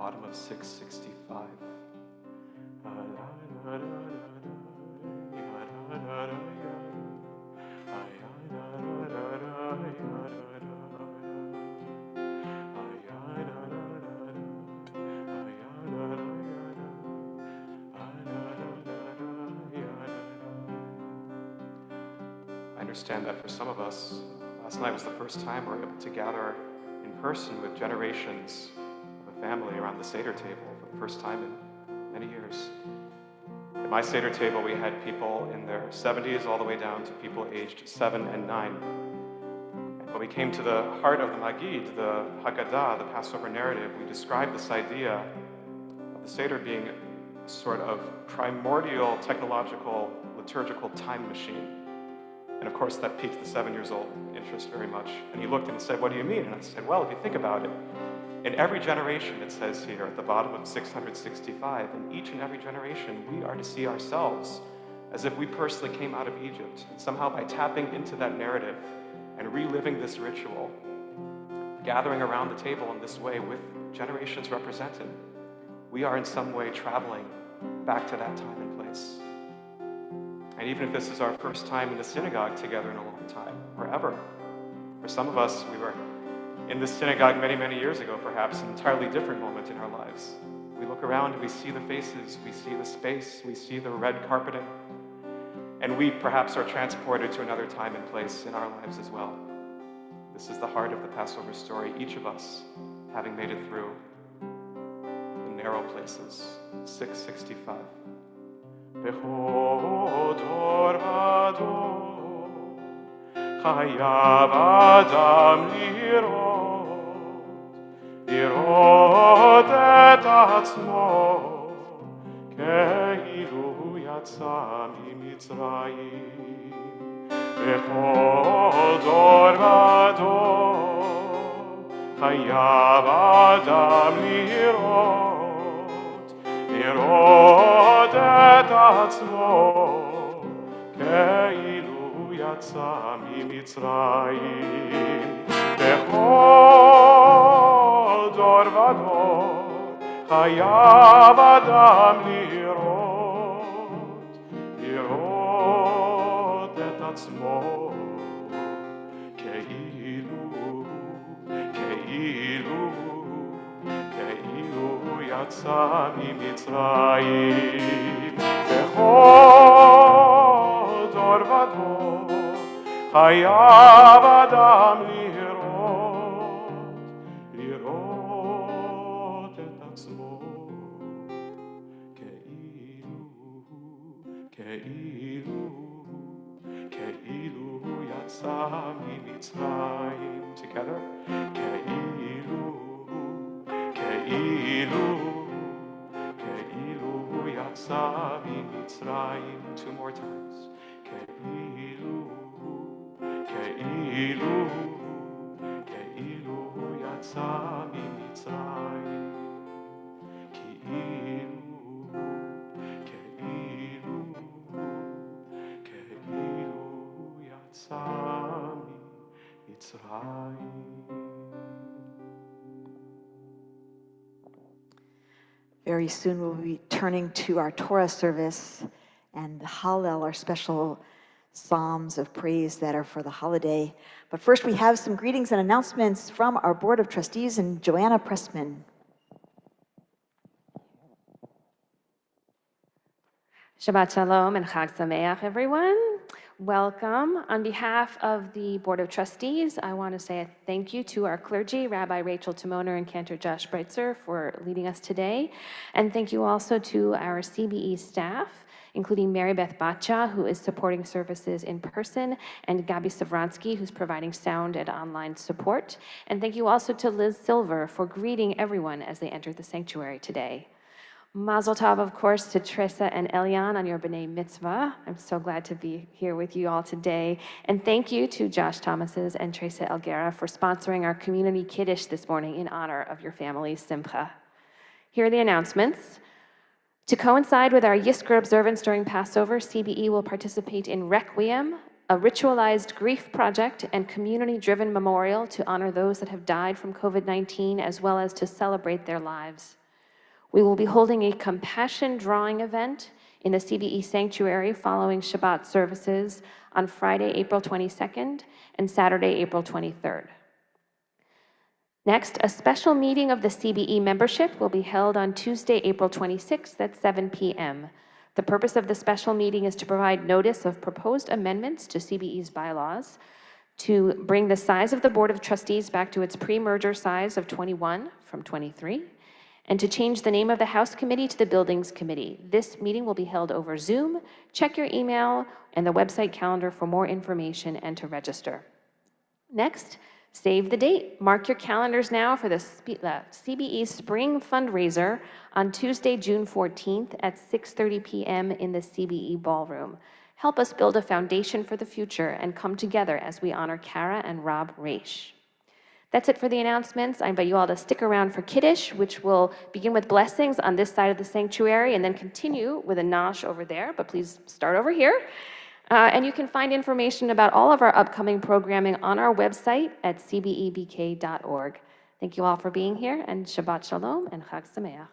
bottom of 665. I understand that for some of us, last night was the first time we were able to gather in person with generations of a family around the Seder table for the first time in many years. At my Seder table, we had people in their 70s all the way down to people aged 7 and 9. And when we came to the heart of the Magid, the Haggadah, the Passover narrative, we described this idea of the Seder being a sort of primordial technological liturgical time machine. And of course, that piqued the 7-year-old interest very much. And he looked and said, "What do you mean?" And I said, "Well, if you think about it, in every generation, it says here at the bottom of 665, in each and every generation, we are to see ourselves as if we personally came out of Egypt. And somehow by tapping into that narrative and reliving this ritual, gathering around the table in this way with generations represented, we are in some way traveling back to that time and place. And even if this is our first time in the synagogue together in a long time, or ever, for some of us, we were in this synagogue many, many years ago, perhaps, an entirely different moment in our lives. We look around and we see the faces, we see the space, we see the red carpeting, and we perhaps are transported to another time and place in our lives as well. This is the heart of the Passover story, each of us having made it through the narrow places, 665. בכל דור ודור חייב אדם לראות את עצמו כאילו יצא ממצרים. בכל דור ודור חייב אדם לראות את עצמו כאילו יצא ממצרים. בכל דור ודור חייב אדם לראות את עצמו כאילו יצא ממצרים. בכל דור ודור חייב אדם לראות את עצמו כאילו יצא ממצרים. Together, כאילו יצא ממצרים. Two more times. כאילו יצא ממצרים. כאילו יצא ממצרים. Very soon we'll be turning to our Torah service and the Hallel, our special psalms of praise that are for the holiday. But first we have some greetings and announcements from our Board of Trustees and Joanna Pressman. Shabbat Shalom and Chag Sameach, everyone. Welcome. On behalf of the Board of Trustees, I want to say a thank you to our clergy, Rabbi Rachel Timoner and Cantor Josh Breitzer, for leading us today. And thank you also to our CBE staff, including Mary Beth Batcha, who is supporting services in person, and Gabi Savransky, who's providing sound and online support. And thank you also to Liz Silver for greeting everyone as they enter the sanctuary today. Mazel tov, of course, to Tresa and Elian on your B'nai Mitzvah. I'm so glad to be here with you all today. And thank you to Josh Thomas's and Tresa Elguera for sponsoring our community Kiddush this morning in honor of your family's Simcha. Here are the announcements. To coincide with our Yisker observance during Passover, CBE will participate in Requiem, a ritualized grief project and community-driven memorial to honor those that have died from COVID-19, as well as to celebrate their lives. We will be holding a compassion drawing event in the CBE Sanctuary following Shabbat services on Friday, April 22nd and Saturday, April 23rd. Next, a special meeting of the CBE membership will be held on Tuesday, April 26th at 7 p.m. The purpose of the special meeting is to provide notice of proposed amendments to CBE's bylaws, to bring the size of the Board of Trustees back to its pre-merger size of 21 from 23, and to change the name of the House Committee to the Buildings Committee. This meeting will be held over Zoom. Check your email and the website calendar for more information and to register. Next, save the date. Mark your calendars now for the CBE Spring Fundraiser on Tuesday, June 14th at 6:30 p.m. in the CBE Ballroom. Help us build a foundation for the future and come together as we honor Kara and Rob Raish. That's it for the announcements. I invite you all to stick around for Kiddush, which will begin with blessings on this side of the sanctuary and then continue with a nosh over there, but please start over here. And you can find information about all of our upcoming programming on our website at cbebk.org. Thank you all for being here, and Shabbat Shalom and Chag Sameach.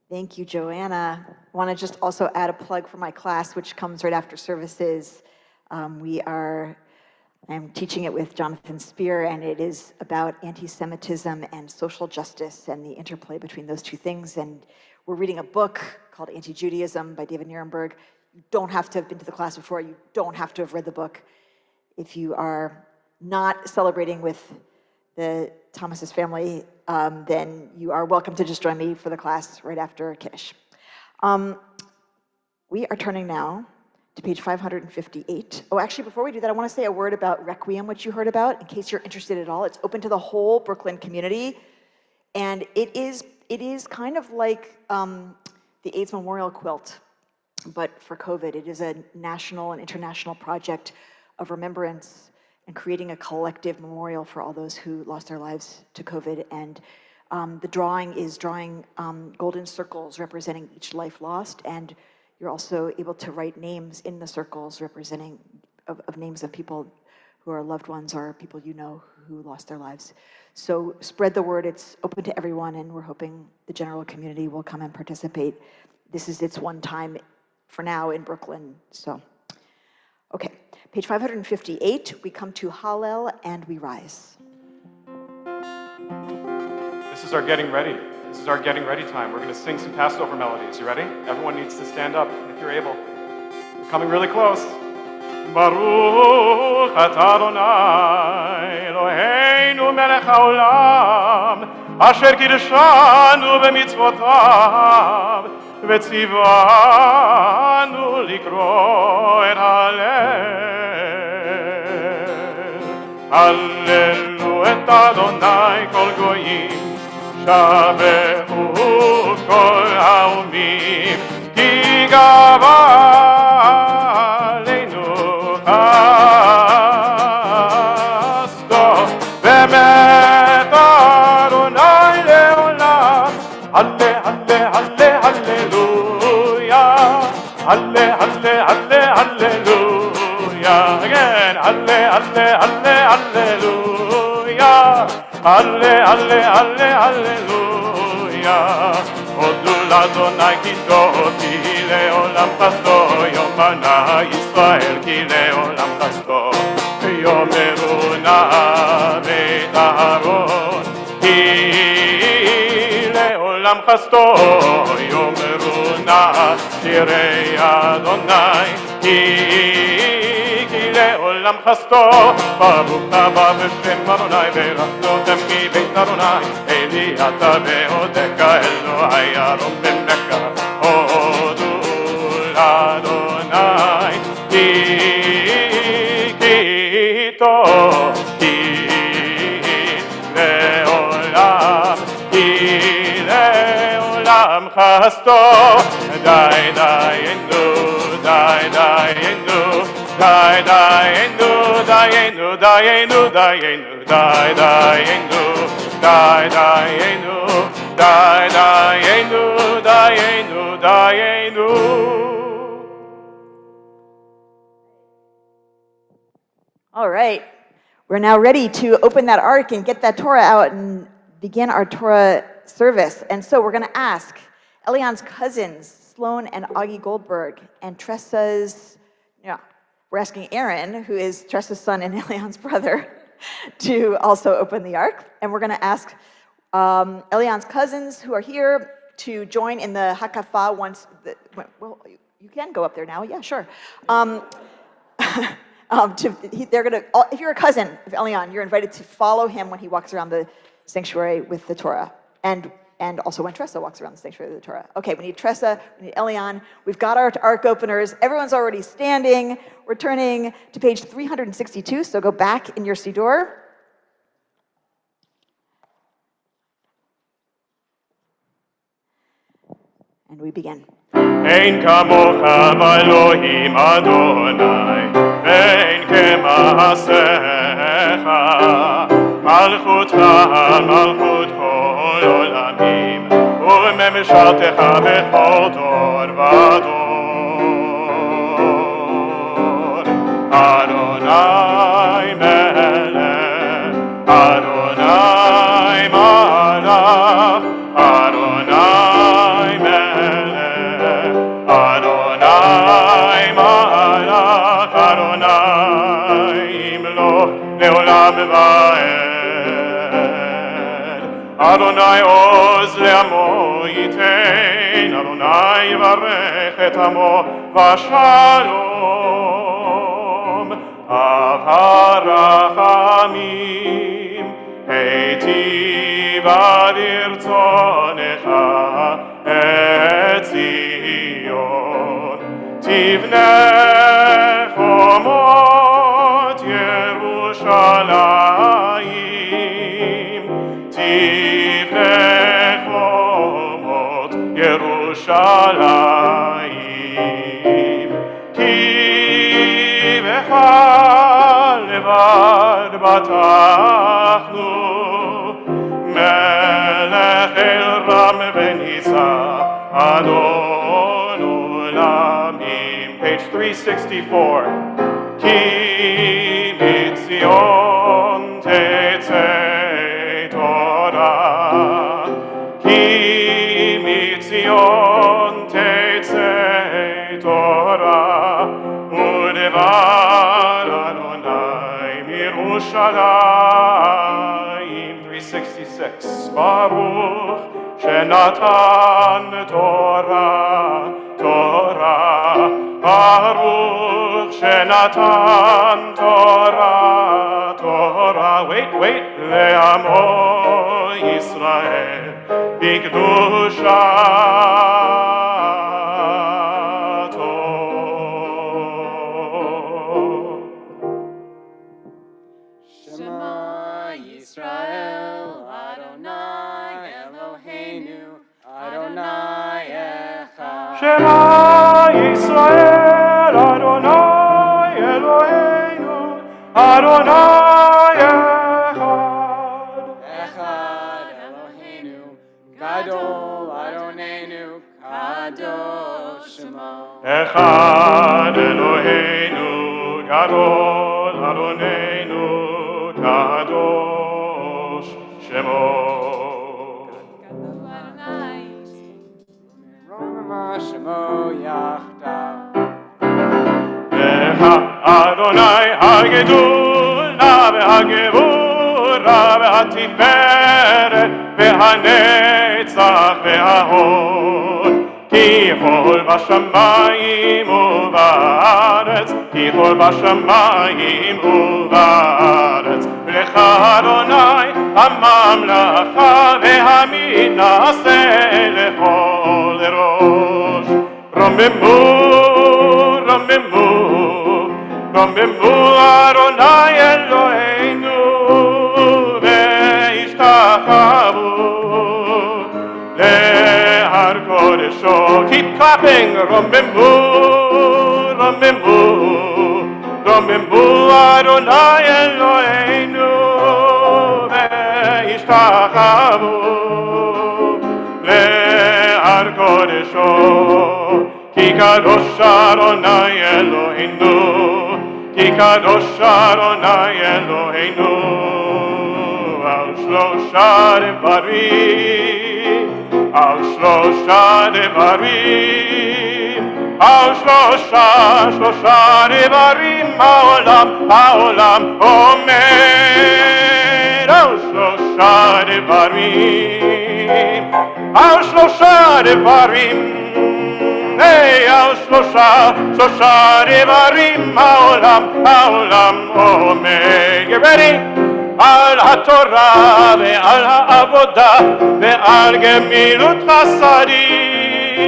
Thank you, Joanna. I want to just also add a plug for my class, which comes right after services. I'm teaching it with Jonathan Spear, and it is about anti-Semitism and social justice and the interplay between those two things. And we're reading a book called Anti-Judaism by David Nirenberg. You don't have to have been to the class before. You don't have to have read the book. If you are not celebrating with the Thomas's family, then you are welcome to just join me for the class right after Kiddush. We are turning now to page 558. Oh, actually, before we do that, I want to say a word about Requiem, which you heard about, in case you're interested at all. It's open to the whole Brooklyn community, and it is kind of like the AIDS Memorial Quilt, but for COVID. It is a national and international project of remembrance and creating a collective memorial for all those who lost their lives to COVID. And the drawing is drawing golden circles representing each life lost, and you're also able to write names in the circles representing of names of people who are loved ones or people you know who lost their lives. So spread the word. It's open to everyone, and we're hoping the general community will come and participate. This is its one time for now in Brooklyn. So, okay, page 558, we come to Hallel and we rise. This is our getting ready. This is our getting ready time. We're going to sing some Passover melodies. You ready? Everyone needs to stand up if you're able. We're coming really close. Baruch atah Adonai Eloheinu melech haolam asher kiddushanu b'mitzvotav v'tzivanu likro et Hallel. Hallelu et Adonai kol goyim shabechu kol haumim ki gava aleinu chasto ve'met Adonai leolam. Halle, halle, halle, hallelujah. Halle, halle, halle, hallelujah. Again, halle, halle, halle, hallelujah. Halle, halle, halle, hallelujah. Odu l'Adonai ki tov ki le'olam chasto, yomana Yisrael ki le'olam chasto. Yomeru na'avei Aharon ki le'olam chasto. Yomeru na'tirei Adonai ki le'olam chasto. Baruch haba b'shem Adonai v'rachtotem ki beit Adonai. Eli ata ve'odeka Elohai arom b'meka. Odu l'Adonai ki tov ki le'olam chasto. Dai dayenu, dai dayenu, dai dayenu, dayenu, dayenu, dayenu, dai dayenu, dai dayenu, dai dayenu, dayenu, dayenu. All right, we're now ready to open that ark and get that Torah out and begin our Torah service. And so we're going to ask Elian's cousins, Sloan and Augie Goldberg, and Tresa's, we're asking Aaron, who is Tresa's son and Elian's brother, to also open the ark. And we're going to ask Elian's cousins who are here to join in the Hakafah once, well, you can go up there now, yeah, sure. They're gonna, if you're a cousin of Elian, you're invited to follow him when he walks around the sanctuary with the Torah, and also when Tresa walks around the sanctuary with the Torah. Okay, we need Tresa, we need Elian, we've got our ark openers, everyone's already standing. We're turning to page 362, so go back in your Siddur. And we begin. Ein kamocha v'Elohim Adonai, ve'ein kema'asecha, malchutcha malchut kol olamim, u'memeshaltecha bechol dor v'dor. Adonai melech, Adonai malach, Adonai melech, Adonai malach, Adonai imloch leolam va'ed. Adonai oz le'amo yitein, Adonai yivarech et amo v'shalom. Av harachamim heitiv avirtzonecha et Zion. Tivneh chomot Yerushalayim, Tivneh chomot Yerushalayim. Ki v'chal levad batachnu, Melech el ram v'nisa Adon ulamim. Page 364. Ki mitzion tetzei Torah, Ki mitzion tetzei Torah, udevar Adonai mirushalayim. 366. Baruch shenatan Torah, Torah, Baruch shenatan Torah, Torah. Wait, le'amo Yisrael b'kedushato. Shema Yisrael, Adonai Eloheinu, Adonai Echad. Shema Yisrael, Adonai Eloheinu, Adonai Echad. Echad Eloheinu, Gadol Adonenu, Kadosh Shemo. Echad Eloheinu, Gadol Adonenu, Kadosh Shemo. Adonai, Roma Shemo Yachdav. Adonai hagedula v'hagevura v'hatiferet v'hanetzach v'hahod. Ki chol b'shamayim u'va'aretz, Ki chol b'shamayim u'va'aretz. V'lecha Adonai hamamlacha v'haminaseh lechol rosh. Romemu, Romemu, Romemu Adonai Eloheinu ve'ishtachavu le'har kodesho. Keep clapping. Romemu, Romemu, Romemu Adonai Eloheinu ve'ishtachavu le'har kodesho. Ki kadosh Adonai Eloheinu, Ki kadosh Adonai Eloheinu, al shlosha devarim על שלושה דברים, על שלושה דברים העולם עומד, על שלושה דברים, על שלושה דברים, על שלושה דברים העולם עומד. Get ready? על התורה ועל העבודה ועל גמילות חסדים,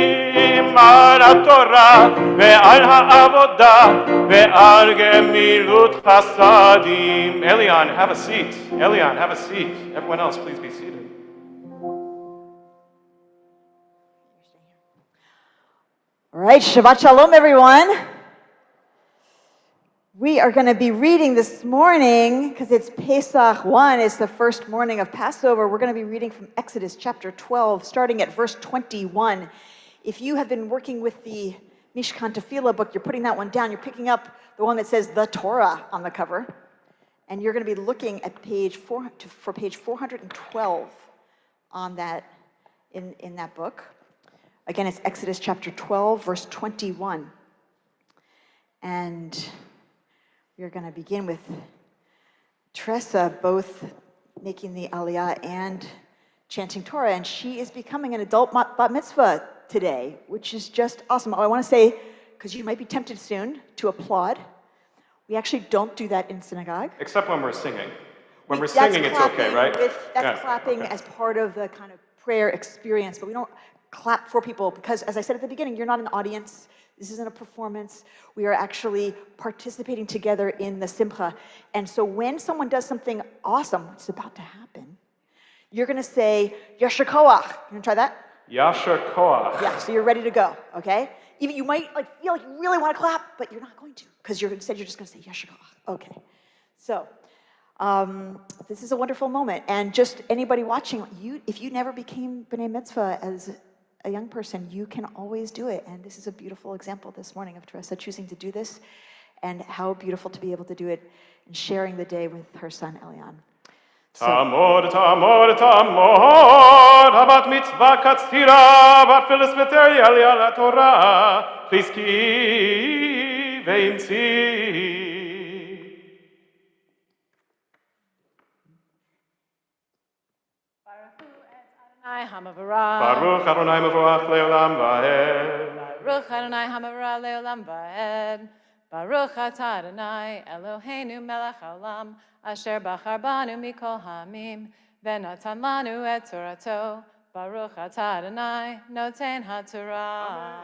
על התורה ועל העבודה ועל גמילות חסדים. Elian, have a seat. Elian, have a seat. Everyone else, please be seated. All right, Shabbat Shalom, everyone. We are going to be reading this morning, because it's Pesach I, it's the first morning of Passover. We're going to be reading from Exodus chapter 12, starting at verse 21. If you have been working with the Mishkan Tefillah book, you're putting that one down. You're picking up the one that says the Torah on the cover. And you're going to be looking at page 412 on that, in that book. Again, it's Exodus chapter 12, verse 21. And we're going to begin with Tresa both making the Aliyah and chanting Torah, and she is becoming an adult bat mitzvah today, which is just awesome. I want to say, because you might be tempted soon to applaud, we actually don't do that in synagogue. Except when we're singing. When we're singing, it's okay, right? That's clapping as part of the kind of prayer experience, but we don't clap for people because, as I said at the beginning, you're not an audience. This isn't a performance. We are actually participating together in the simcha. And so when someone does something awesome, what's about to happen, you're going to say, Yasher Koach. You want to try that? Yasher Koach. Yeah, so you're ready to go, okay? Even you might feel like you really want to clap, but you're not going to, because instead you're just going to say Yasher Koach. Okay. So this is a wonderful moment. And just anybody watching, if you never became B'nai Mitzvah as a young person, you can always do it. And this is a beautiful example this morning of Teresa choosing to do this, and how beautiful to be able to do it and sharing the day with her son, Elian. Tamod, tamod, tamod, habat mitzvah katzira, bat filis v'teri aliyah la Torah, chizki ve'imtzi. Baruch Adonai Mevorach le'olam va'ed. Baruch Adonai Hamavarah le'olam va'ed. Baruch atah Adonai Eloheinu melech haolam asher bachar banu mikol ha'amim v'natan lanu et torato. Baruch atah Adonai noten ha'torah.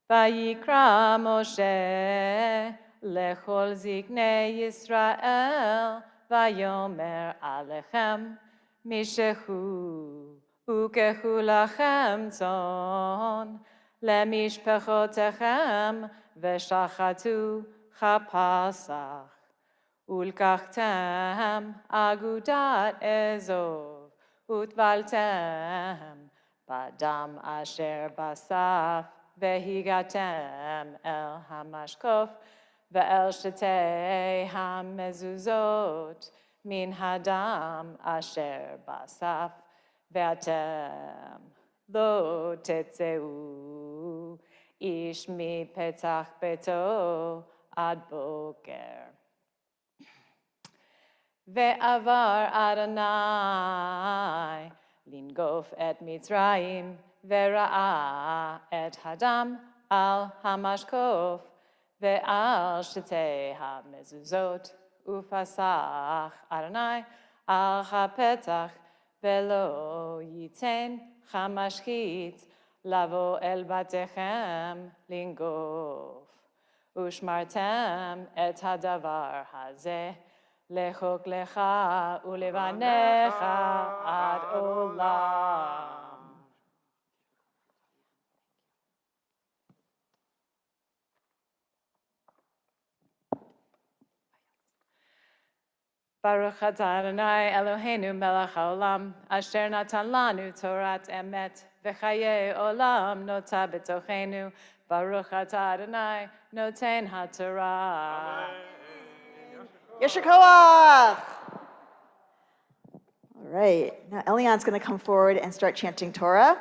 Vayikra Moshe lechol ziknei Yisrael Vayomer alechem mishehu ukehu lachem tzon lemishpechotechem veshachatu chapasach ulkachtem agudat ezov utvaltem badam asher basaf vehigatem el hamashkof ve'el shetei hamezuzot min hadam asher basaf ve'atem lo tetzeu ish mi petach beto ad boker. Ve'avar Adonai lingof et Mitzrayim ve'ra'a et hadam al hamashkof ve'al shetei ha'mezuzot ufasach Adonai al ha'petach ve'lo yiten chamashchit lavo el batechem lingof ushmartem et hadavar hazeh lechok lecha ulevanecha ad olam. Baruch atah Adonai Eloheinu melech haolam asher natan lanu torat emet v'chayei olam nota b'tochenu. Baruch atah Adonai noten ha'torah. Yasher Koach! All All right, now Elian's going to come forward and start chanting Torah.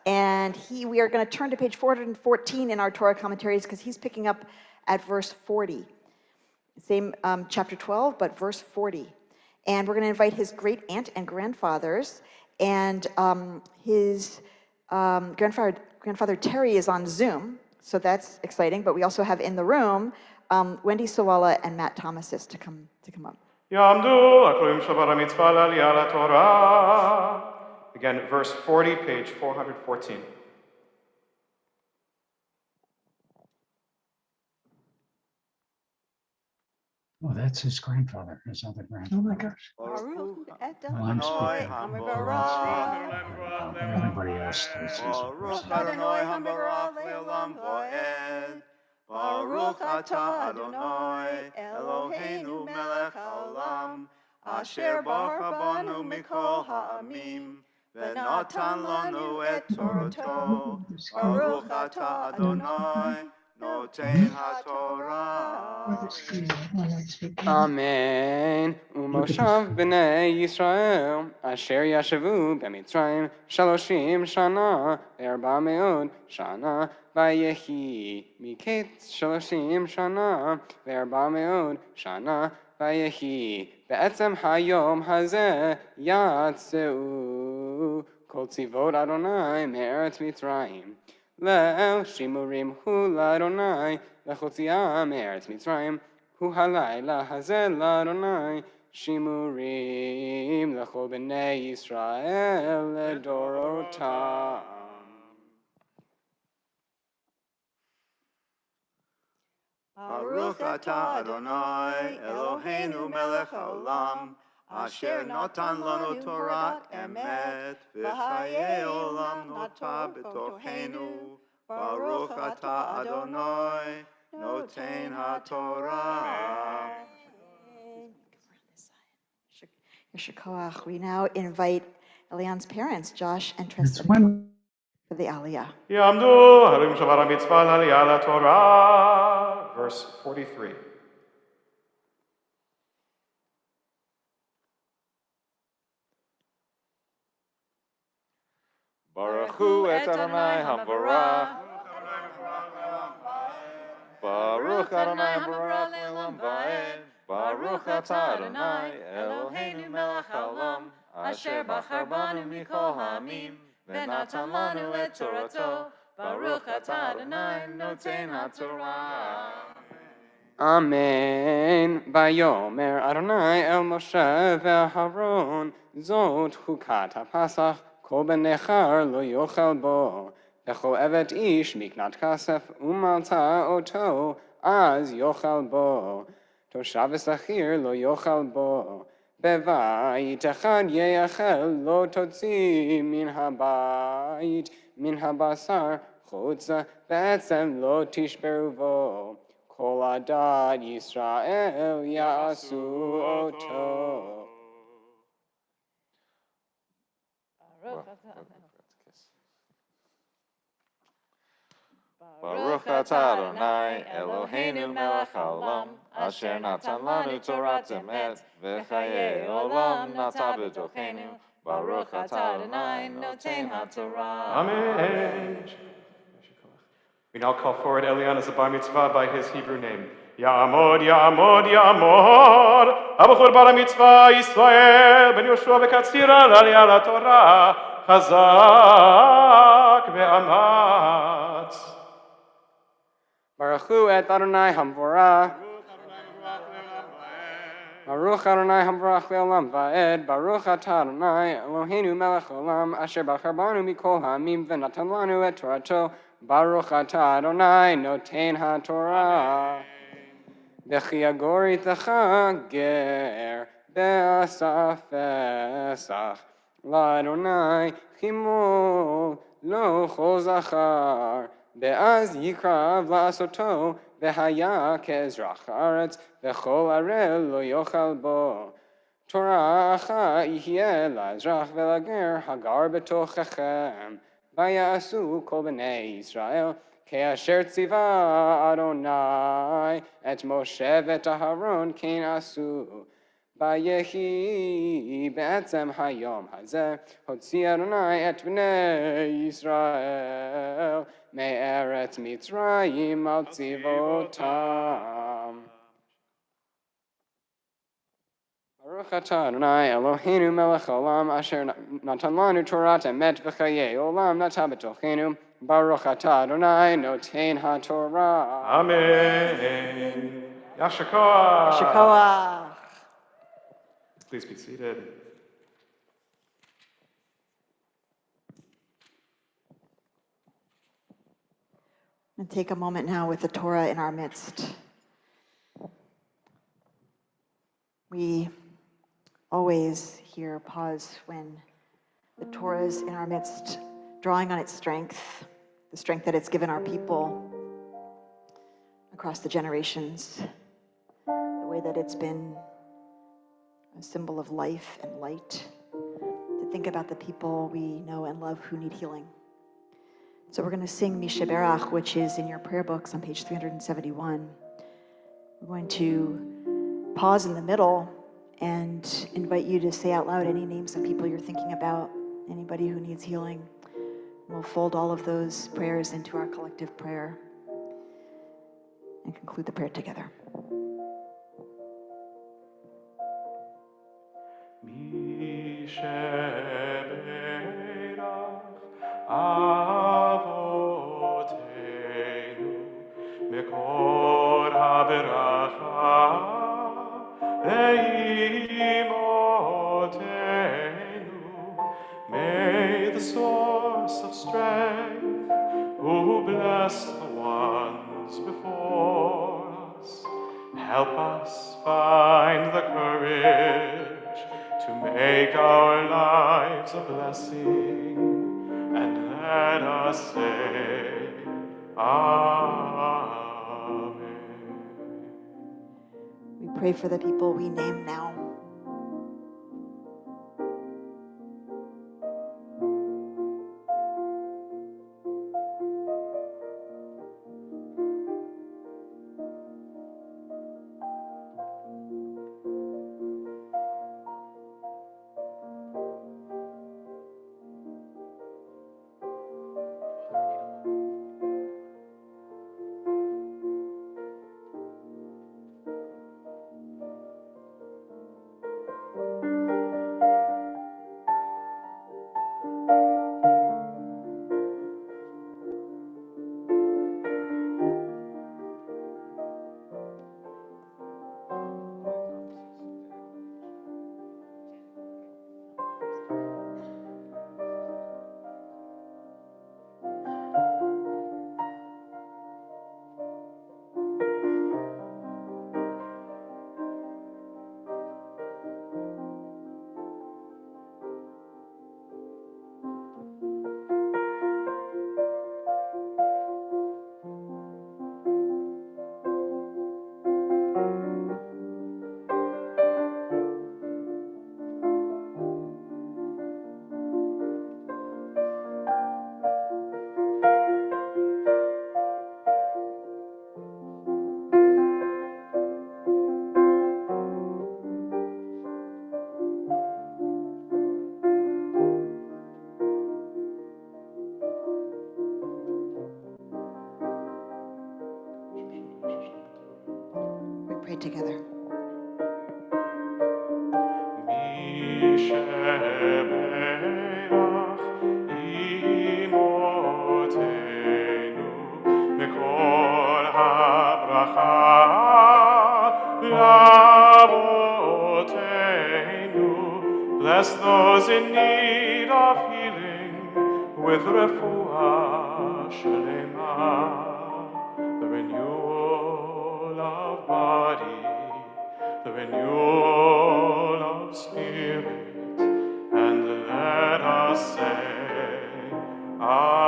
And we are going to turn to page 414 in our Torah commentaries because he's picking up at verse 40. Same chapter 12, but verse 40. And we're going to invite his great aunt and grandfathers. And his grandfather Terry is on Zoom, so that's exciting. But we also have in the room Wendy Sawala and Matt Thomasis to come up. Yamdu akroim Shabbat Mitzvah Elian Torah. Again, verse 40, page 414. Oh, that's his grandfather, his other grandfather. Oh my gosh. Everybody else thinks he's a person. Baruch atah Adonai Eloheinu melech haolam asher bacha banu mikol ha'amim v'natan lanu et Torato. Baruch atah Adonai noten haTorah. Amen. Umoshav b'nei Yisrael asher yashavu b'Mitzrayim shaloshim shana ve'arba me'od shana vayehi miketz shaloshim shana ve'arba me'od shana vayehi be'etzem hayom hazeh yatzeu kol tzivot Adonai me'eretz Mitzrayim le'el shimurim hu l'Adonai l'chotzia me'eretz Mitzrayim hu halayla hazeh l'Adonai shimurim l'chol b'nei Yisrael l'dorotam. Baruch atah Adonai Eloheinu melech haolam asher natan lanu Torah emet v'chayei olam nota b'tochenu. Baruch atah Adonai noten haTorah. Yeshikoach. We now invite Elian's parents, Josh and Tresa Elguera, for the Aliyah. Yamdu akroim Shabbat Mitzvah Elian Torah. Verse 43. Baruch hu et Adonai Hamvarach. Baruch Adonai Hamvarach le'olam va'ed. Baruch atah Adonai Eloheinu melech haolam asher bachar banu mikol ha'amim v'natan lanu et Torato. Baruch atah Adonai noten haTorah. Amen. Vayomer Adonai el Moshe ve'Aharon zot chukat haPasach kol ben nechar lo yochel bo v'chol evet ish miknat kasef umalta oto az yochel bo toshav esachir lo yochel bo bevayit echad yeyachel lo totzi min habayit min habasar chutza be'etzem lo tishberu bo Kol adat Yisrael ya'asu oto. Baruch atah Adonai Eloheinu melech haolam asher natan lanu Torah emet v'chayei olam nata b'tochenu. Baruch atah Adonai noten haTorah. Amen. We now call forward Elian as a bar mitzvah by his Hebrew name. Ya'amod, Ya'amod, Ya'amod. Abachor bar mitzvah Yisrael ben Yoshua v'katzira l'Aliyah Torah. Chazak ve'amatz. Baruch hu et Adonai Hamvorah. Baruch Adonai Hamvorach le'olam va'ed. Baruch atah Adonai Eloheinu melech haolam asher bachar banu mikol ha'amim v'natan lanu et Torato. Baruch atah Adonai noten haTorah. V'chi agorit l'chager be'asaf Pesach l'Adonai chimol lo chol zachar be'az yikrav la'asoto v'haya ke'ezrach haaretz v'chol arel lo yochal bo Torah acha yihyeh la'ezrach v'lager hagar b'tochechem Vaya'asu kol b'nei Yisrael ke'asher tziva Adonai et Moshe v'et Aharon kein asu ויהי בעצם היום הזה, הוציא אדוני את בני ישראל מארץ מצרים על צבאותם. ברוך אתה אדוני אלוהינו מלך העולם אשר נתן לנו תורת אמת וחיי עולם נטע בתוכנו. ברוך אתה אדוני נותן התורה. Amen. Yashakoa. Shekoah. Please be seated. And take a moment now with the Torah in our midst. We always hear pause when the Torah is in our midst, drawing on its strength, the strength that it's given our people across the generations, the way that it's been a symbol of life and light, to think about the people we know and love who need healing. So we're going to sing Mishaberach, which is in your prayer books on page 371. We're going to pause in the middle and invite you to say out loud any names of people you're thinking about, anybody who needs healing. We'll fold all of those prayers into our collective prayer and conclude the prayer together. May the source of strength, who bless the ones before us, help us find the courage to make our lives a blessing, and let us say, Amen. We pray for the people we name now. Pray together. Bless those in need of healing with refuah shlema, the renewal of body, the renewal of spirit, and let us say, Amen.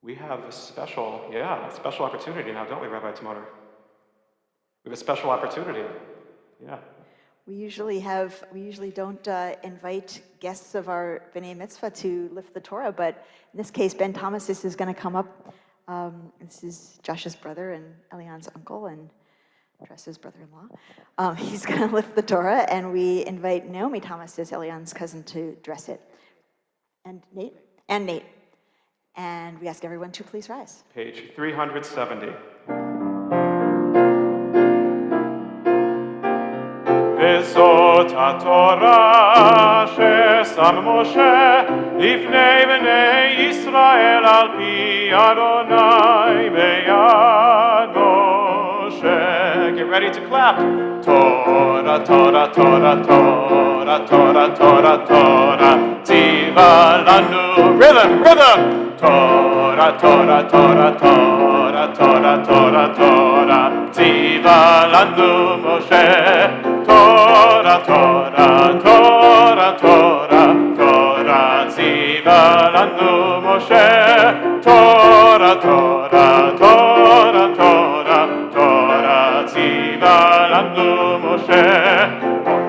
We have a special opportunity now, don't we, Rabbi Timoner? We have a special opportunity. Yeah. We usually don't invite guests of our B'nai Mitzvah to lift the Torah, but in this case, Ben Thomas is going to come up. This is Josh's brother and Elian's uncle and Tresa's brother-in-law. He's going to lift the Torah, and we invite Naomi Thomas, as Elian's cousin, to dress it. And Nate. And we ask everyone to please rise. Page 370. וזאת התורה ששם משה לפני בני ישראל על פי אדוני ביד משה. Get ready to clap. Torah, Torah, Torah, Torah, Torah, Torah, Torah, ציווה לנו. Rhythm, rhythm. Torah, Torah, Torah, Torah, Torah, Torah, Torah, ציווה לנו משה. Torah, Torah, Torah, Torah, Torah, ציווה לנו משה. Torah, Torah, Torah, Torah, Torah, ציווה לנו משה.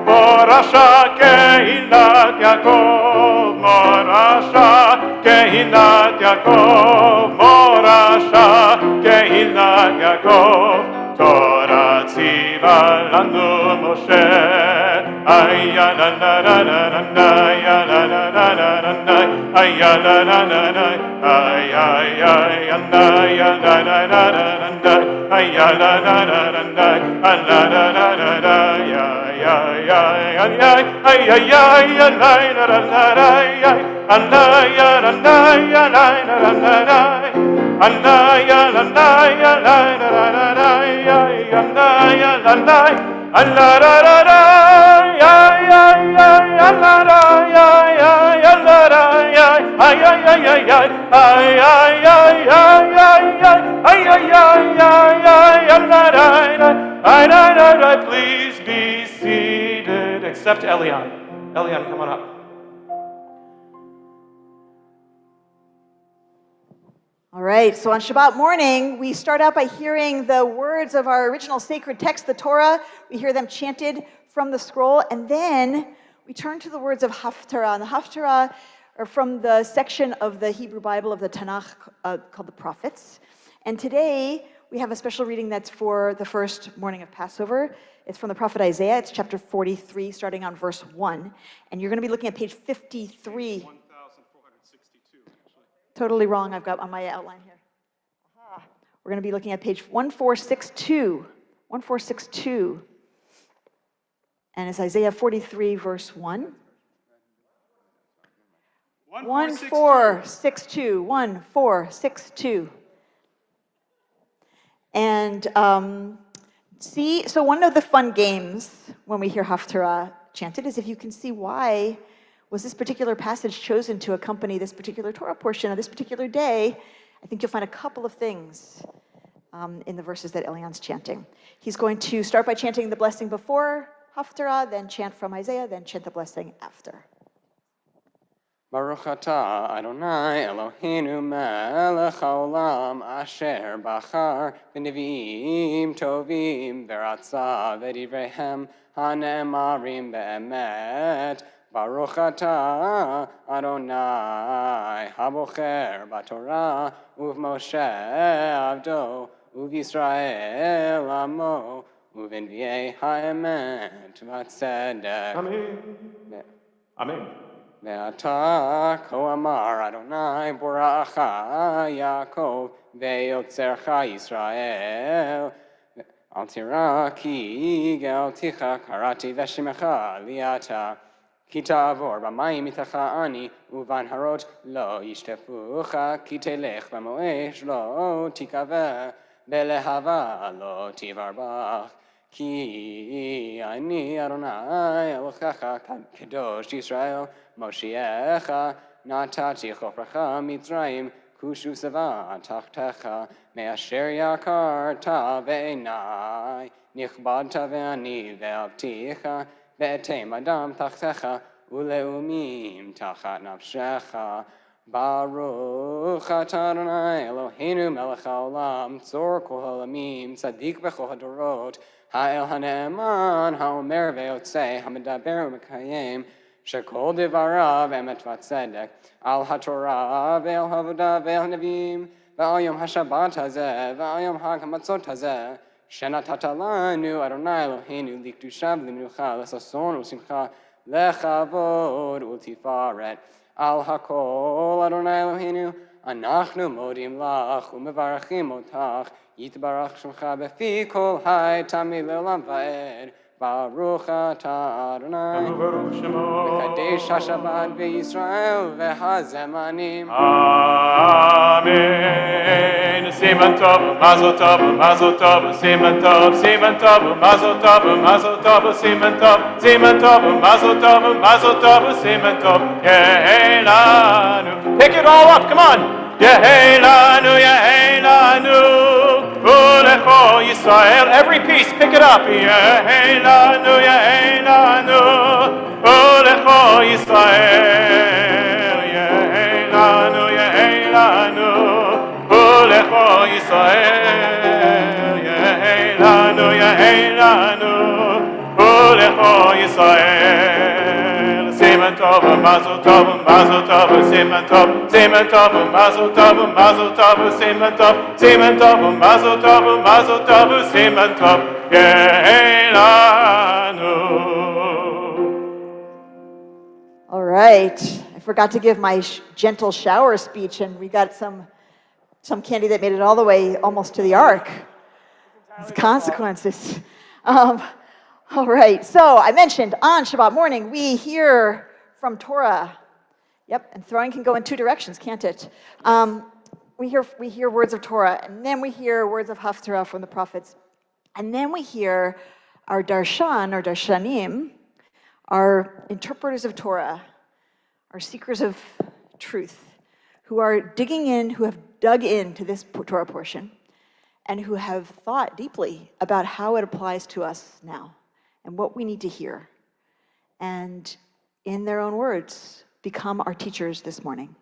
מורשה קהילת יעקב, מורשה קהילת יעקב, מורשה קהילת יעקב. Torah ציווה לנו משה. איה לה לה לה לה לה לה, איה לה לה לה לה לה לה, איה לה לה לה לה, איה איה לה לה לה לה לה, איה לה לה לה לה לה, לה לה לה לה לה, איה איה איה איה איה לה לה לה לה, איה לה לה לה לה לה לה. Anaya lanaya la la la la la ya anaya lanay la la la la ya ya ya la la ya ya ya la la ya ay ay ay ay ay ay ay ay ay ay ay ay ay la la la. Please be seated, except Elian. Elian, come on up. All right, so on Shabbat morning, we start out by hearing the words of our original sacred text, the Torah. We hear them chanted from the scroll, and then we turn to the words of Haftarah. And the Haftarah are from the section of the Hebrew Bible of the Tanakh called the Prophets. And today, we have a special reading that's for the first morning of Passover. It's from the prophet Isaiah. It's chapter 43, starting on verse 1. And you're going to be looking at page 53. 1462, actually. Totally wrong, I've got on my outline here. We're going to be looking at page 1462. 1462. And it's Isaiah 43, verse 1. 1462. 1462. And so one of the fun games when we hear Haftarah chanted is if you can see why was this particular passage chosen to accompany this particular Torah portion of this particular day. I think you'll find a couple of things in the verses that Elian's chanting. He's going to start by chanting the blessing before Haftarah, then chant from Isaiah, then chant the blessing after. Baruch atah Adonai Eloheinu melech haolam asher bachar b'neviim tovim v'ratza v'divreihem hane'emarim be'emet. Baruch atah Adonai habocher b'Torah uv'Moshe avdo uv'Yisrael amo uv'nviei ha'emet v'tzedek. Amen. Amen. Ve'ata ko amar Adonai boracha Yaakov ve'yotzercha Yisrael al tira ki ge'alticha karati v'shimecha liata ki ta'avor b'mayim mitacha ani u'vanharot lo yishtefucha ki telech b'moesh lo tikaveh be'lehava lo tivarbach ki ani Adonai Elohecha kadosh Yisrael Moshiach natati chofracha Mitzrayim kushu seva tachtecha me'asher yakarta ve'enai nichbadta ve'ani ve'avticha ve'etem adam tachtecha uleumim tachat nafshecha Baruch atah Adonai Eloheinu melech haolam tzor kol ha'olamim tzadik b'chol hadorot Ha'el ha'ne'eman, ha'omer ve'yotzei, ha'medaber u'mekayim, shekol divarav emet v'tzedek, al ha'torah ve'al ha'avodah ve'al ha'nevim, ve'al yom ha'shabbat hazeh, ve'al yom ha'ag ha'matzot hazeh, שנתת לנו, אדוני אלוהינו, לקדושה ולמנוחה, לששון ולשמחה, לכבוד ולתפארת. על הכל, אדוני אלוהינו, אנחנו מודים לך ומברכים אותך, יתברך שמך בפי כל חי, תמיד לעולם ועד. ברוך אתה אדוני, מקדש השבת בישראל והזמנים. Amen. Siman tov, mazel tov, mazel tov, siman tov, siman tov, mazel tov, mazel tov, siman tov, siman tov, mazel tov, mazel tov, siman tov. Yehelanu. Pick it all up, come on. Yehelanu, Yehelanu. Ulecho Yisrael. Every piece, pick it up. Yehelanu, Yehelanu. Ulecho Yisrael. Yehelanu, Yehelanu. Ulecho Yisrael. Yehelanu, Yehelanu. Ulecho Yisrael. Siman tov, mazel tov, mazel tov, siman tov, siman tov, mazel tov, mazel tov, siman tov, siman tov, mazel tov, mazel tov, siman tov, Yehelanu. All right. I forgot to give my gentle shower speech, and we got some candy that made it all the way almost to the ark. It's consequences. All right. So I mentioned on Shabbat morning we hear from Torah. Yep. And throwing can go in two directions, can't it? We hear words of Torah, and then we hear words of Haftarah from the prophets, and then we hear our darshan or darshanim, our interpreters of Torah, our seekers of truth, who are digging in, who have dug into this Torah portion, and who have thought deeply about how it applies to us now and what we need to hear. And in their own words, become our teachers this morning.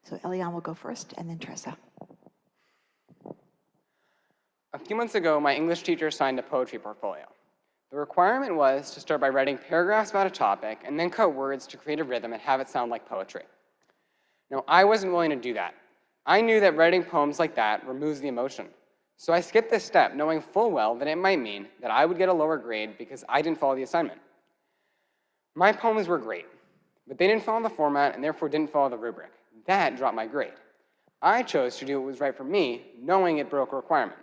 So Elian will go first, and then Tresa. A few months ago, my English teacher assigned a poetry portfolio. The requirement was to start by writing paragraphs about a topic and then cut words to create a rhythm and have it sound like poetry. Now, I wasn't willing to do that. I knew that writing poems like that removes the emotion. So I skipped this step, knowing full well that it might mean that I would get a lower grade because I didn't follow the assignment. My poems were great, but they didn't follow the format and therefore didn't follow the rubric. That dropped my grade. I chose to do what was right for me, knowing it broke a requirement.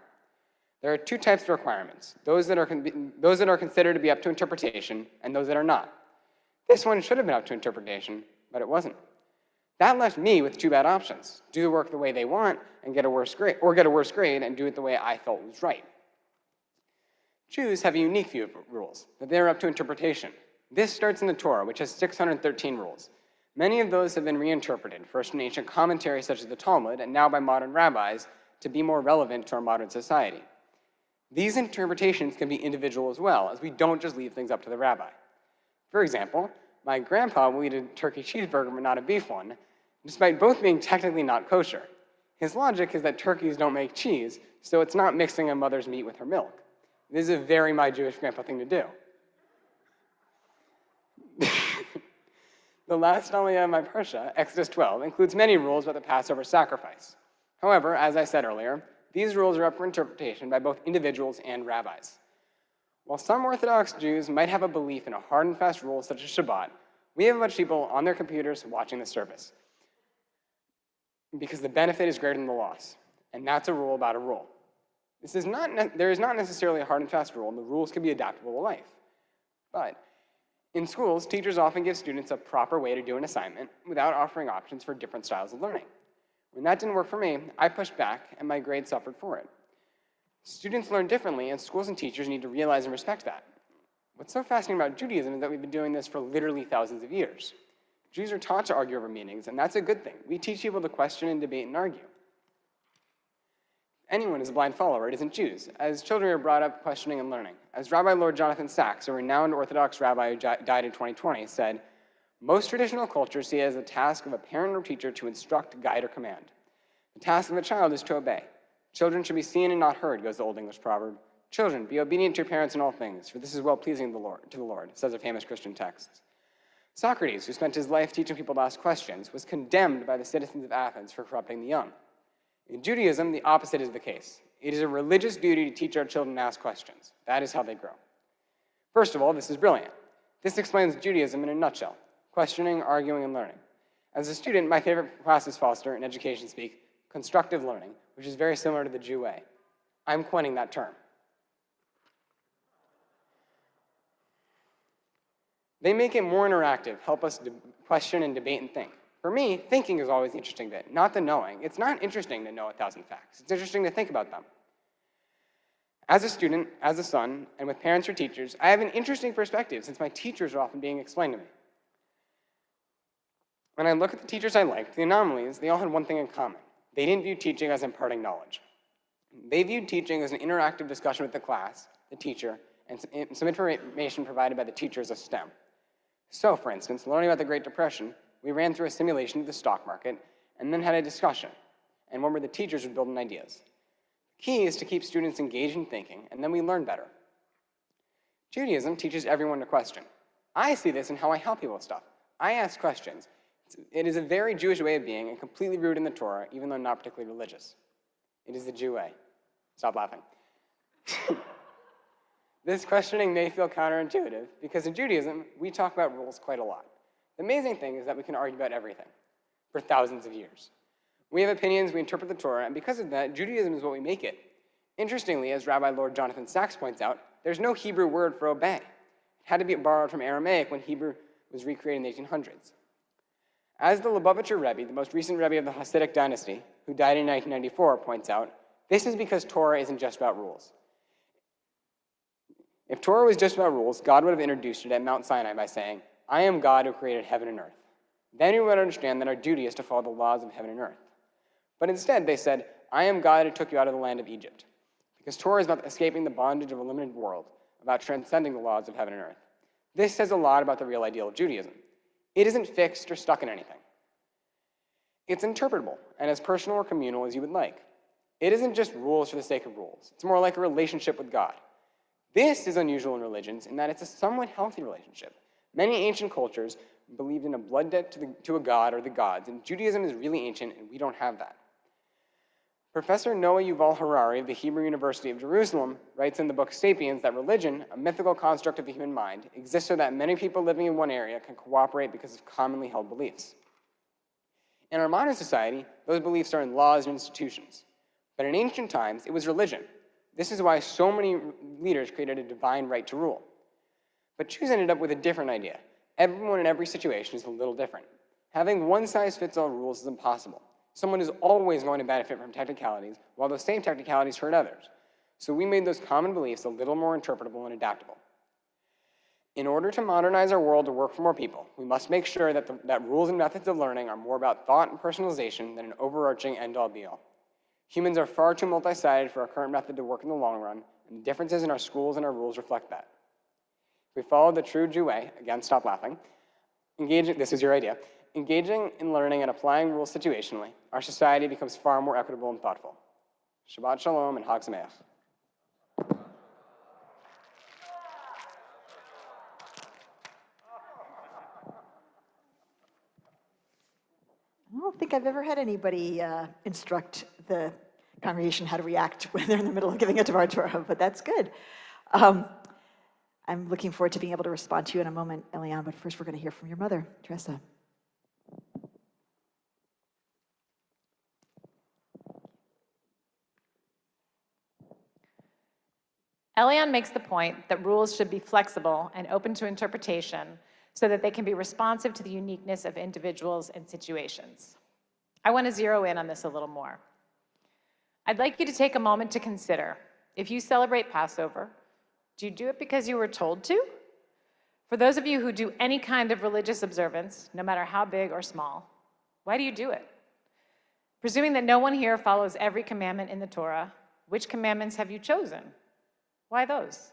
There are two types of requirements, those that are considered to be up to interpretation and those that are not. This one should have been up to interpretation, but it wasn't. That left me with two bad options: do the work the way they want and get a worse grade, or get a worse grade and do it the way I felt was right. Jews have a unique view of rules, that they're up to interpretation. This starts in the Torah, which has 613 rules. Many of those have been reinterpreted, first in ancient commentaries such as the Talmud, and now by modern rabbis, to be more relevant to our modern society. These interpretations can be individual as well, as we don't just leave things up to the rabbi. For example, my grandpa will eat a turkey cheeseburger but not a beef one, despite both being technically not kosher. His logic is that turkeys don't make cheese, so it's not mixing a mother's meat with her milk. This is a very my Jewish grandpa thing to do. The last aliyah in my parsha, Exodus 12, includes many rules about the Passover sacrifice. However, as I said earlier, these rules are up for interpretation by both individuals and rabbis. While some Orthodox Jews might have a belief in a hard and fast rule such as Shabbat, we have a bunch of people on their computers watching the service, because the benefit is greater than the loss, and that's a rule about a rule. There is not necessarily a hard and fast rule, and the rules can be adaptable to life. But in schools, teachers often give students a proper way to do an assignment without offering options for different styles of learning. When that didn't work for me, I pushed back, and my grade suffered for it. Students learn differently, and schools and teachers need to realize and respect that. What's so fascinating about Judaism is that we've been doing this for literally thousands of years. Jews are taught to argue over meanings, and that's a good thing. We teach people to question and debate and argue. Anyone is a blind follower, it isn't Jews, as children are brought up questioning and learning. As Rabbi Lord Jonathan Sachs, a renowned Orthodox rabbi who died in 2020, said, "Most traditional cultures see it as the task of a parent or teacher to instruct, guide, or command. The task of a child is to obey. Children should be seen and not heard," goes the Old English proverb. Children, be obedient to your parents in all things, for this is well-pleasing to the Lord, says a famous Christian text. Socrates, who spent his life teaching people to ask questions, was condemned by the citizens of Athens for corrupting the young. In Judaism, the opposite is the case. It is a religious duty to teach our children to ask questions. That is how they grow. First of all, this is brilliant. This explains Judaism in a nutshell: questioning, arguing, and learning. As a student, my favorite class is Foster, in education speak, constructive learning, which is very similar to the Jew way. I'm coining that term. They make it more interactive, help us question and debate and think. For me, thinking is always the interesting bit, not the knowing. It's not interesting to know 1,000 facts. It's interesting to think about them. As a student, as a son, and with parents or teachers, I have an interesting perspective since my teachers are often being explained to me. When I look at the teachers I liked, the anomalies, they all had one thing in common. They didn't view teaching as imparting knowledge. They viewed teaching as an interactive discussion with the class, the teacher, and some information provided by the teacher as a stem. So, for instance, learning about the Great Depression, we ran through a simulation of the stock market and then had a discussion, and where the teachers would build in ideas. The key is to keep students engaged in thinking, and then we learn better. Judaism teaches everyone to question. I see this in how I help people with stuff. I ask questions. It is a very Jewish way of being and completely rooted in the Torah, even though not particularly religious. It is the Jew way. Stop laughing. This questioning may feel counterintuitive because in Judaism, we talk about rules quite a lot. The amazing thing is that we can argue about everything for thousands of years. We have opinions, we interpret the Torah, and because of that, Judaism is what we make it. Interestingly, as Rabbi Lord Jonathan Sachs points out, there's no Hebrew word for obey. It had to be borrowed from Aramaic when Hebrew was recreated in the 1800s. As the Lubavitcher Rebbe, the most recent Rebbe of the Hasidic dynasty, who died in 1994, points out, this is because Torah isn't just about rules. If Torah was just about rules, God would have introduced it at Mount Sinai by saying, I am God who created heaven and earth. Then we would understand that our duty is to follow the laws of heaven and earth. But instead, they said, I am God who took you out of the land of Egypt. Because Torah is about escaping the bondage of a limited world, about transcending the laws of heaven and earth. This says a lot about the real ideal of Judaism. It isn't fixed or stuck in anything. It's interpretable and as personal or communal as you would like. It isn't just rules for the sake of rules. It's more like a relationship with God. This is unusual in religions in that it's a somewhat healthy relationship. Many ancient cultures believed in a blood debt to a god or the gods, and Judaism is really ancient, and we don't have that. Professor Noah Yuval Harari of the Hebrew University of Jerusalem writes in the book Sapiens that religion, a mythical construct of the human mind, exists so that many people living in one area can cooperate because of commonly held beliefs. In our modern society, those beliefs are in laws and institutions. But in ancient times, it was religion. This is why so many leaders created a divine right to rule. But Jews ended up with a different idea. Everyone in every situation is a little different. Having one-size-fits-all rules is impossible. Someone is always going to benefit from technicalities, while those same technicalities hurt others. So we made those common beliefs a little more interpretable and adaptable. In order to modernize our world to work for more people, we must make sure that rules and methods of learning are more about thought and personalization than an overarching end-all be-all. Humans are far too multi-sided for our current method to work in the long run, and the differences in our schools and our rules reflect that. If we follow the true Jew way, again, stop laughing, this is your idea, engaging in learning and applying rules situationally, our society becomes far more equitable and thoughtful. Shabbat Shalom and Chag Sameach. I don't think I've ever had anybody instruct the congregation how to react when they're in the middle of giving a Devar Torah, but that's good. I'm looking forward to being able to respond to you in a moment, Elian, but first we're going to hear from your mother, Tresa. Elian makes the point that rules should be flexible and open to interpretation so that they can be responsive to the uniqueness of individuals and situations. I want to zero in on this a little more. I'd like you to take a moment to consider, if you celebrate Passover, do you do it because you were told to? For those of you who do any kind of religious observance, no matter how big or small, why do you do it? Presuming that no one here follows every commandment in the Torah, which commandments have you chosen? Why those?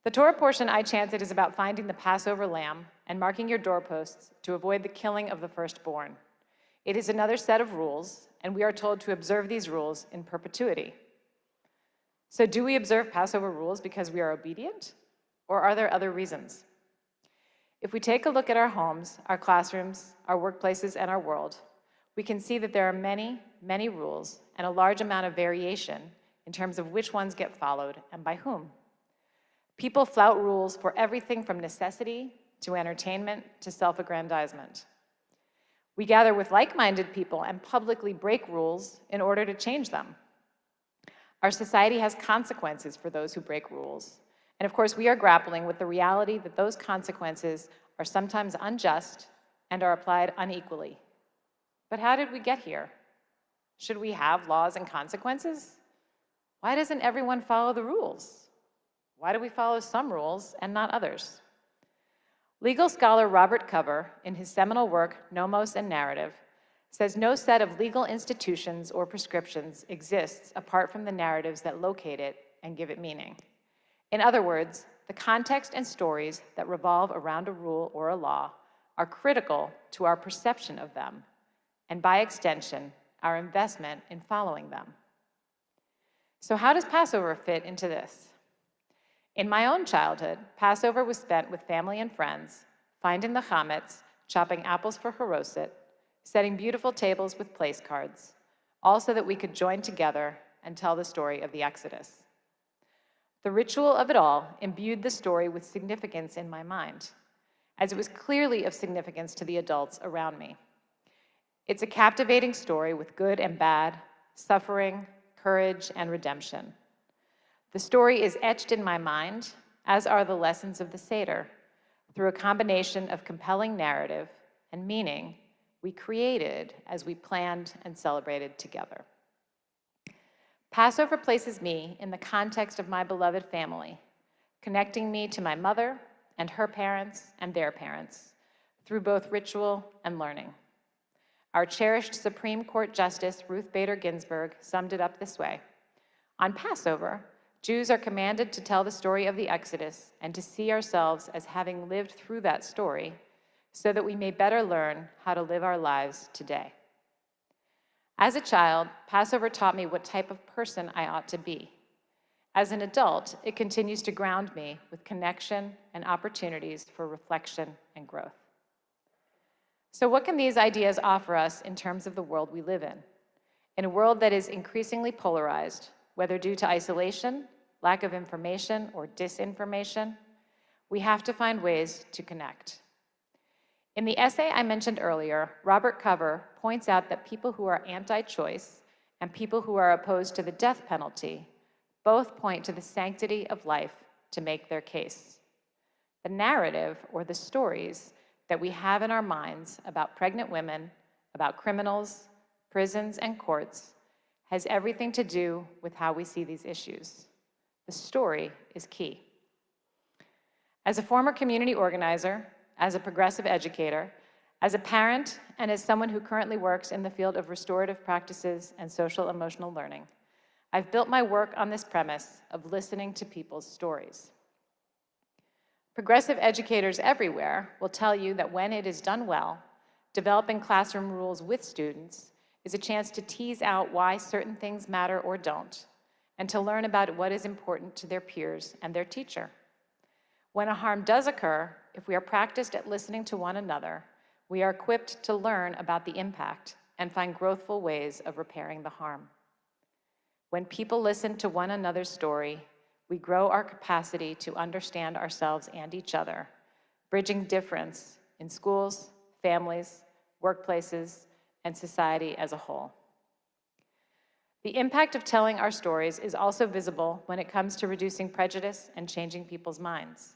The Torah portion I chanted is about finding the Passover lamb and marking your doorposts to avoid the killing of the firstborn. It is another set of rules, and we are told to observe these rules in perpetuity. So do we observe Passover rules because we are obedient, or are there other reasons? If we take a look at our homes, our classrooms, our workplaces, and our world, we can see that there are many, many rules and a large amount of variation in terms of which ones get followed and by whom. People flout rules for everything from necessity to entertainment to self-aggrandizement. We gather with like-minded people and publicly break rules in order to change them. Our society has consequences for those who break rules. And of course, we are grappling with the reality that those consequences are sometimes unjust and are applied unequally. But how did we get here? Should we have laws and consequences? Why doesn't everyone follow the rules? Why do we follow some rules and not others? Legal scholar Robert Cover, in his seminal work, Nomos and Narrative, says no set of legal institutions or prescriptions exists apart from the narratives that locate it and give it meaning. In other words, the context and stories that revolve around a rule or a law are critical to our perception of them, and by extension, our investment in following them. So how does Passover fit into this? In my own childhood, Passover was spent with family and friends, finding the chametz, chopping apples for haroset, setting beautiful tables with place cards, all so that we could join together and tell the story of the Exodus. The ritual of it all imbued the story with significance in my mind, as it was clearly of significance to the adults around me. It's a captivating story with good and bad, suffering, courage, and redemption. The story is etched in my mind, as are the lessons of the Seder, through a combination of compelling narrative and meaning we created as we planned and celebrated together. Passover places me in the context of my beloved family, connecting me to my mother and her parents and their parents through both ritual and learning. Our cherished Supreme Court Justice Ruth Bader Ginsburg summed it up this way: on Passover, Jews are commanded to tell the story of the Exodus and to see ourselves as having lived through that story so that we may better learn how to live our lives today. As a child, Passover taught me what type of person I ought to be. As an adult, it continues to ground me with connection and opportunities for reflection and growth. So what can these ideas offer us in terms of the world we live in? In a world that is increasingly polarized, whether due to isolation, lack of information, or disinformation, we have to find ways to connect. In the essay I mentioned earlier, Robert Cover points out that people who are anti-choice and people who are opposed to the death penalty both point to the sanctity of life to make their case. The narrative, or the stories, that we have in our minds about pregnant women, about criminals, prisons, and courts has everything to do with how we see these issues. The story is key. As a former community organizer, as a progressive educator, as a parent, and as someone who currently works in the field of restorative practices and social emotional learning, I've built my work on this premise of listening to people's stories. Progressive educators everywhere will tell you that when it is done well, developing classroom rules with students is a chance to tease out why certain things matter or don't, and to learn about what is important to their peers and their teacher. When a harm does occur, if we are practiced at listening to one another, we are equipped to learn about the impact and find growthful ways of repairing the harm. When people listen to one another's story, we grow our capacity to understand ourselves and each other, bridging difference in schools, families, workplaces, and society as a whole. The impact of telling our stories is also visible when it comes to reducing prejudice and changing people's minds.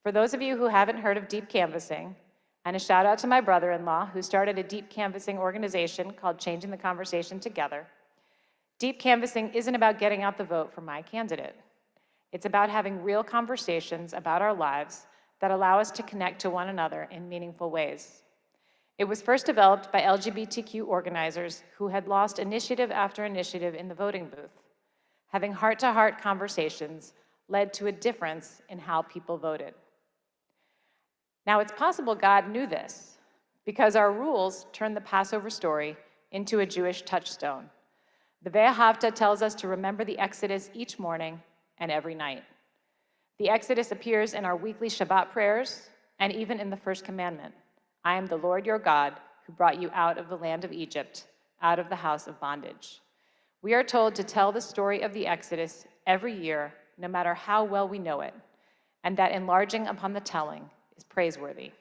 For those of you who haven't heard of deep canvassing, and a shout out to my brother-in-law who started a deep canvassing organization called Changing the Conversation Together, deep canvassing isn't about getting out the vote for my candidate. It's about having real conversations about our lives that allow us to connect to one another in meaningful ways. It was first developed by LGBTQ organizers who had lost initiative after initiative in the voting booth. Having heart-to-heart conversations led to a difference in how people voted. Now, it's possible God knew this, because our rules turned the Passover story into a Jewish touchstone. The Ve'ahavta tells us to remember the Exodus each morning and every night. The Exodus appears in our weekly Shabbat prayers and even in the first commandment. I am the Lord your God who brought you out of the land of Egypt, out of the house of bondage. We are told to tell the story of the Exodus every year, no matter how well we know it, and that enlarging upon the telling is praiseworthy.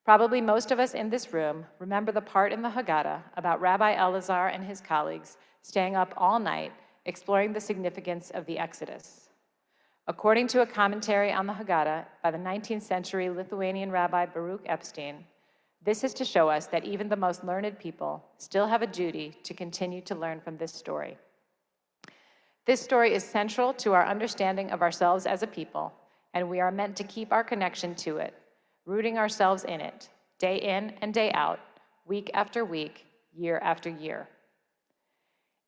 Probably most of us in this room remember the part in the Haggadah about Rabbi Elazar and his colleagues staying up all night exploring the significance of the Exodus. According to a commentary on the Haggadah by the 19th century Lithuanian Rabbi Baruch Epstein, this is to show us that even the most learned people still have a duty to continue to learn from this story. This story is central to our understanding of ourselves as a people, and we are meant to keep our connection to it, rooting ourselves in it, day in and day out, week after week, year after year.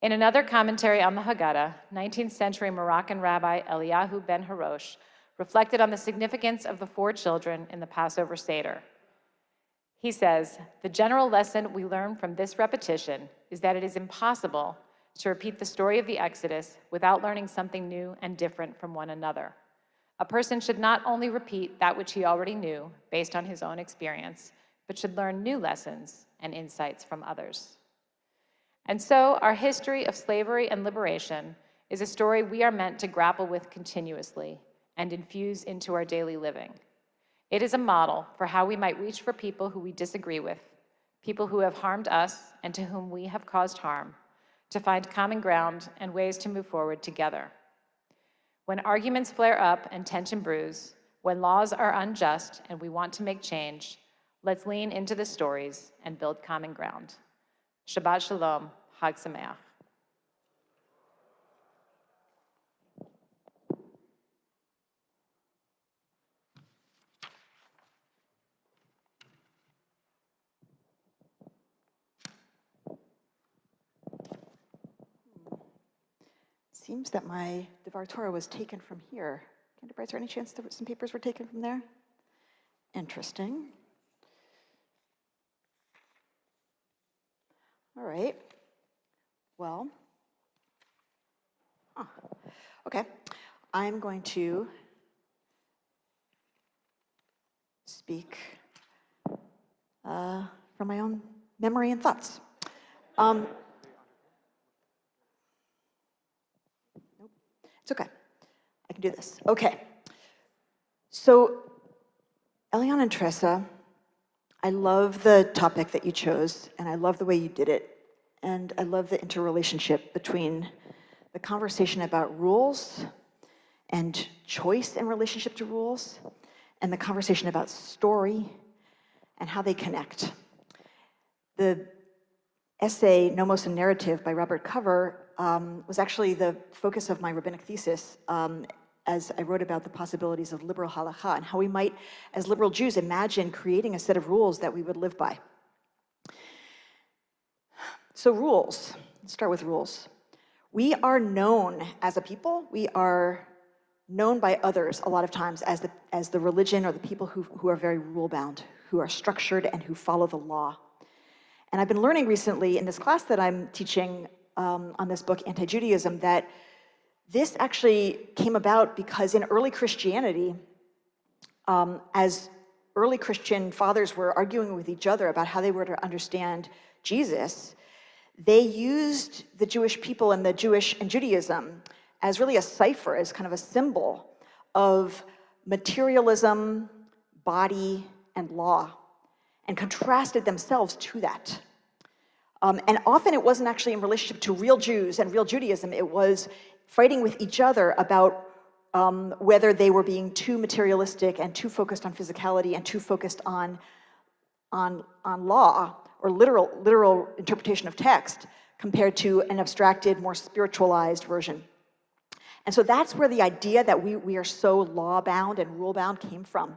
In another commentary on the Haggadah, 19th century Moroccan Rabbi Eliyahu ben Harosh reflected on the significance of the 4 children in the Passover Seder. He says, the general lesson we learn from this repetition is that it is impossible to repeat the story of the Exodus without learning something new and different from one another. A person should not only repeat that which he already knew based on his own experience, but should learn new lessons and insights from others. And so our history of slavery and liberation is a story we are meant to grapple with continuously and infuse into our daily living. It is a model for how we might reach for people who we disagree with, people who have harmed us and to whom we have caused harm, to find common ground and ways to move forward together. When arguments flare up and tension brews, when laws are unjust and we want to make change, let's lean into the stories and build common ground. Shabbat Shalom, Chag Sameach. Seems that my Devar Torah was taken from here. Is there any chance that some papers were taken from there? Interesting. All right. Well, okay. I'm going to speak from my own memory and thoughts. Nope. It's okay. I can do this. Okay. So, Elian and Tresa, I love the topic that you chose, and I love the way you did it. And I love the interrelationship between the conversation about rules and choice in relationship to rules, and the conversation about story and how they connect. The essay, Nomos and Narrative by Robert Cover was actually the focus of my rabbinic thesis as I wrote about the possibilities of liberal halakha and how we might, as liberal Jews, imagine creating a set of rules that we would live by. So rules, let's start with rules. We are known as a people, we are known by others a lot of times as the religion or the people who are very rule-bound, who are structured and who follow the law. And I've been learning recently in this class that I'm teaching on this book, Anti-Judaism, that this actually came about because in early Christianity, as early Christian fathers were arguing with each other about how they were to understand Jesus, they used the Jewish people and the Jewish and Judaism as really a cipher, as kind of a symbol of materialism, body, and law, and contrasted themselves to that. And often it wasn't actually in relationship to real Jews and real Judaism, it was fighting with each other about whether they were being too materialistic and too focused on physicality and too focused on law or literal interpretation of text compared to an abstracted, more spiritualized version. And so that's where the idea that we are so law-bound and rule-bound came from.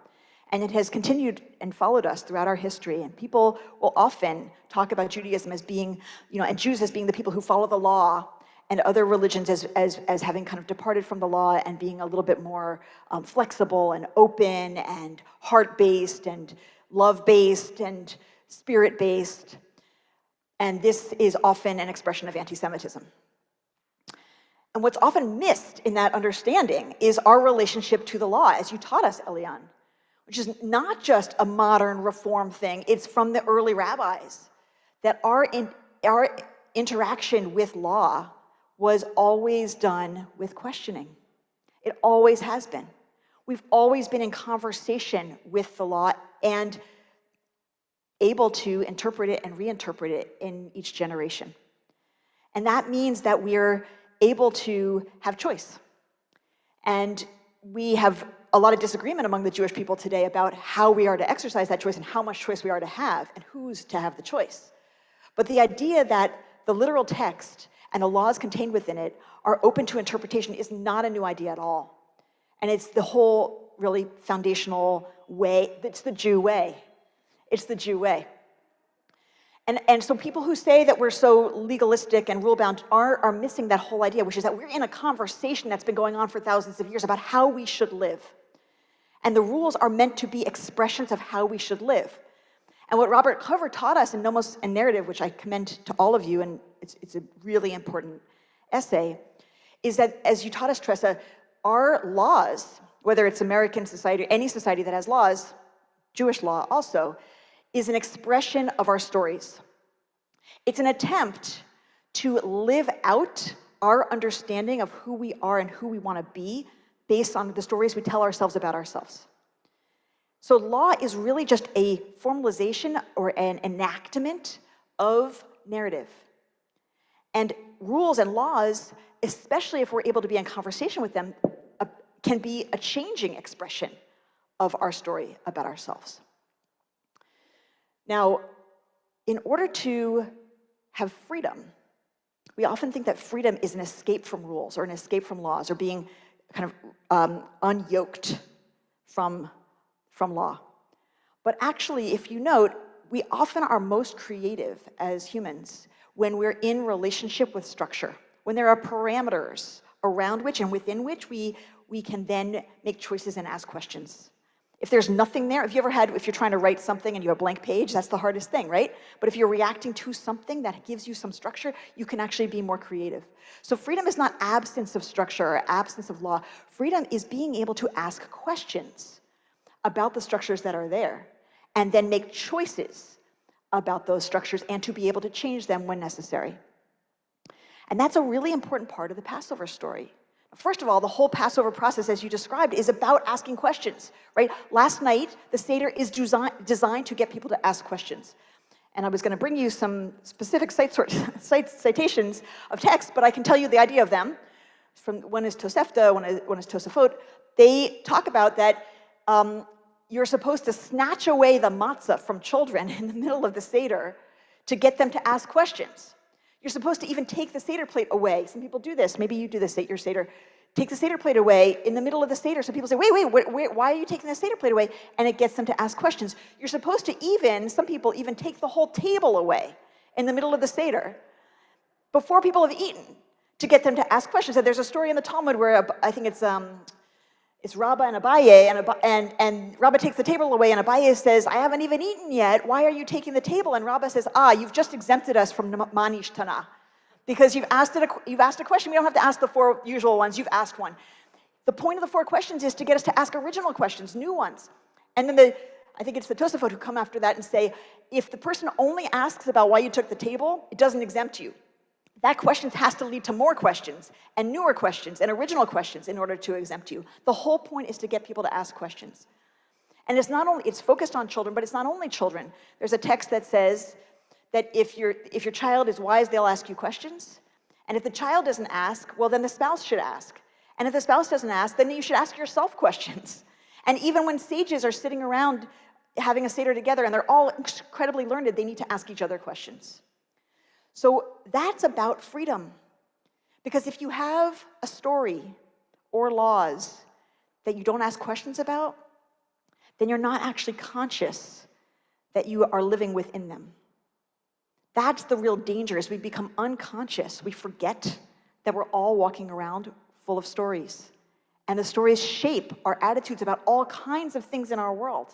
And it has continued and followed us throughout our history. And people will often talk about Judaism as being, and Jews as being the people who follow the law, and other religions as having kind of departed from the law and being a little bit more flexible and open and heart-based and love-based and spirit-based. And this is often an expression of anti-Semitism. And what's often missed in that understanding is our relationship to the law, as you taught us, Elian, which is not just a modern reform thing. It's from the early rabbis, that our interaction with law was always done with questioning. It always has been. We've always been in conversation with the law and able to interpret it and reinterpret it in each generation. And that means that we're able to have choice. And we have a lot of disagreement among the Jewish people today about how we are to exercise that choice and how much choice we are to have and who's to have the choice. But the idea that the literal text and the laws contained within it are open to interpretation is not a new idea at all. And it's the whole really foundational way. It's the Jew way. It's the Jew way. And so people who say that we're so legalistic and rule-bound are missing that whole idea, which is that we're in a conversation that's been going on for thousands of years about how we should live. And the rules are meant to be expressions of how we should live. And what Robert Cover taught us in Nomos and Narrative, which I commend to all of you, and it's a really important essay, is that, as you taught us, Tresa, our laws, whether it's American society or any society that has laws, Jewish law also, is an expression of our stories. It's an attempt to live out our understanding of who we are and who we want to be based on the stories we tell ourselves about ourselves. So law is really just a formalization or an enactment of narrative. And rules and laws, especially if we're able to be in conversation with them, can be a changing expression of our story about ourselves. Now, in order to have freedom, we often think that freedom is an escape from rules or an escape from laws or being kind of unyoked from law. But actually, if you note, we often are most creative as humans when we're in relationship with structure, when there are parameters around which and within which we can then make choices and ask questions. If there's nothing there, if you're trying to write something and you have a blank page, that's the hardest thing, right? But if you're reacting to something that gives you some structure, you can actually be more creative. So freedom is not absence of structure or absence of law. Freedom is being able to ask questions about the structures that are there and then make choices about those structures and to be able to change them when necessary. And that's a really important part of the Passover story. First of all, the whole Passover process, as you described, is about asking questions, right? Last night, the Seder is designed to get people to ask questions. And I was going to bring you some specific citations of text, but I can tell you the idea of them. One is Tosefta, one is Tosafot. They talk about that you're supposed to snatch away the matzah from children in the middle of the Seder to get them to ask questions. You're supposed to even take the Seder plate away. Some people do this. Maybe you do this at your Seder. Take the Seder plate away in the middle of the Seder. So people say, wait, why are you taking the Seder plate away? And it gets them to ask questions. You're supposed to some people even take the whole table away in the middle of the Seder before people have eaten to get them to ask questions. And there's a story in the Talmud where I think it's Rabbah and Abaye, and Rabbah takes the table away, and Abaye says, I haven't even eaten yet. Why are you taking the table? And Rabbah says, you've just exempted us from Manish Tana. Because you've asked a question. We don't have to ask the four usual ones. You've asked one. The point of the four questions is to get us to ask original questions, new ones. And then I think it's the Tosafot who come after that and say, if the person only asks about why you took the table, it doesn't exempt you. That question has to lead to more questions and newer questions and original questions in order to exempt you. The whole point is to get people to ask questions. And it's focused on children, but it's not only children. There's a text that says that if your child is wise, they'll ask you questions. And if the child doesn't ask, well, then the spouse should ask. And if the spouse doesn't ask, then you should ask yourself questions. And even when sages are sitting around having a Seder together and they're all incredibly learned, they need to ask each other questions. So that's about freedom. Because if you have a story or laws that you don't ask questions about, then you're not actually conscious that you are living within them. That's the real danger, is we become unconscious. We forget that we're all walking around full of stories. And the stories shape our attitudes about all kinds of things in our world.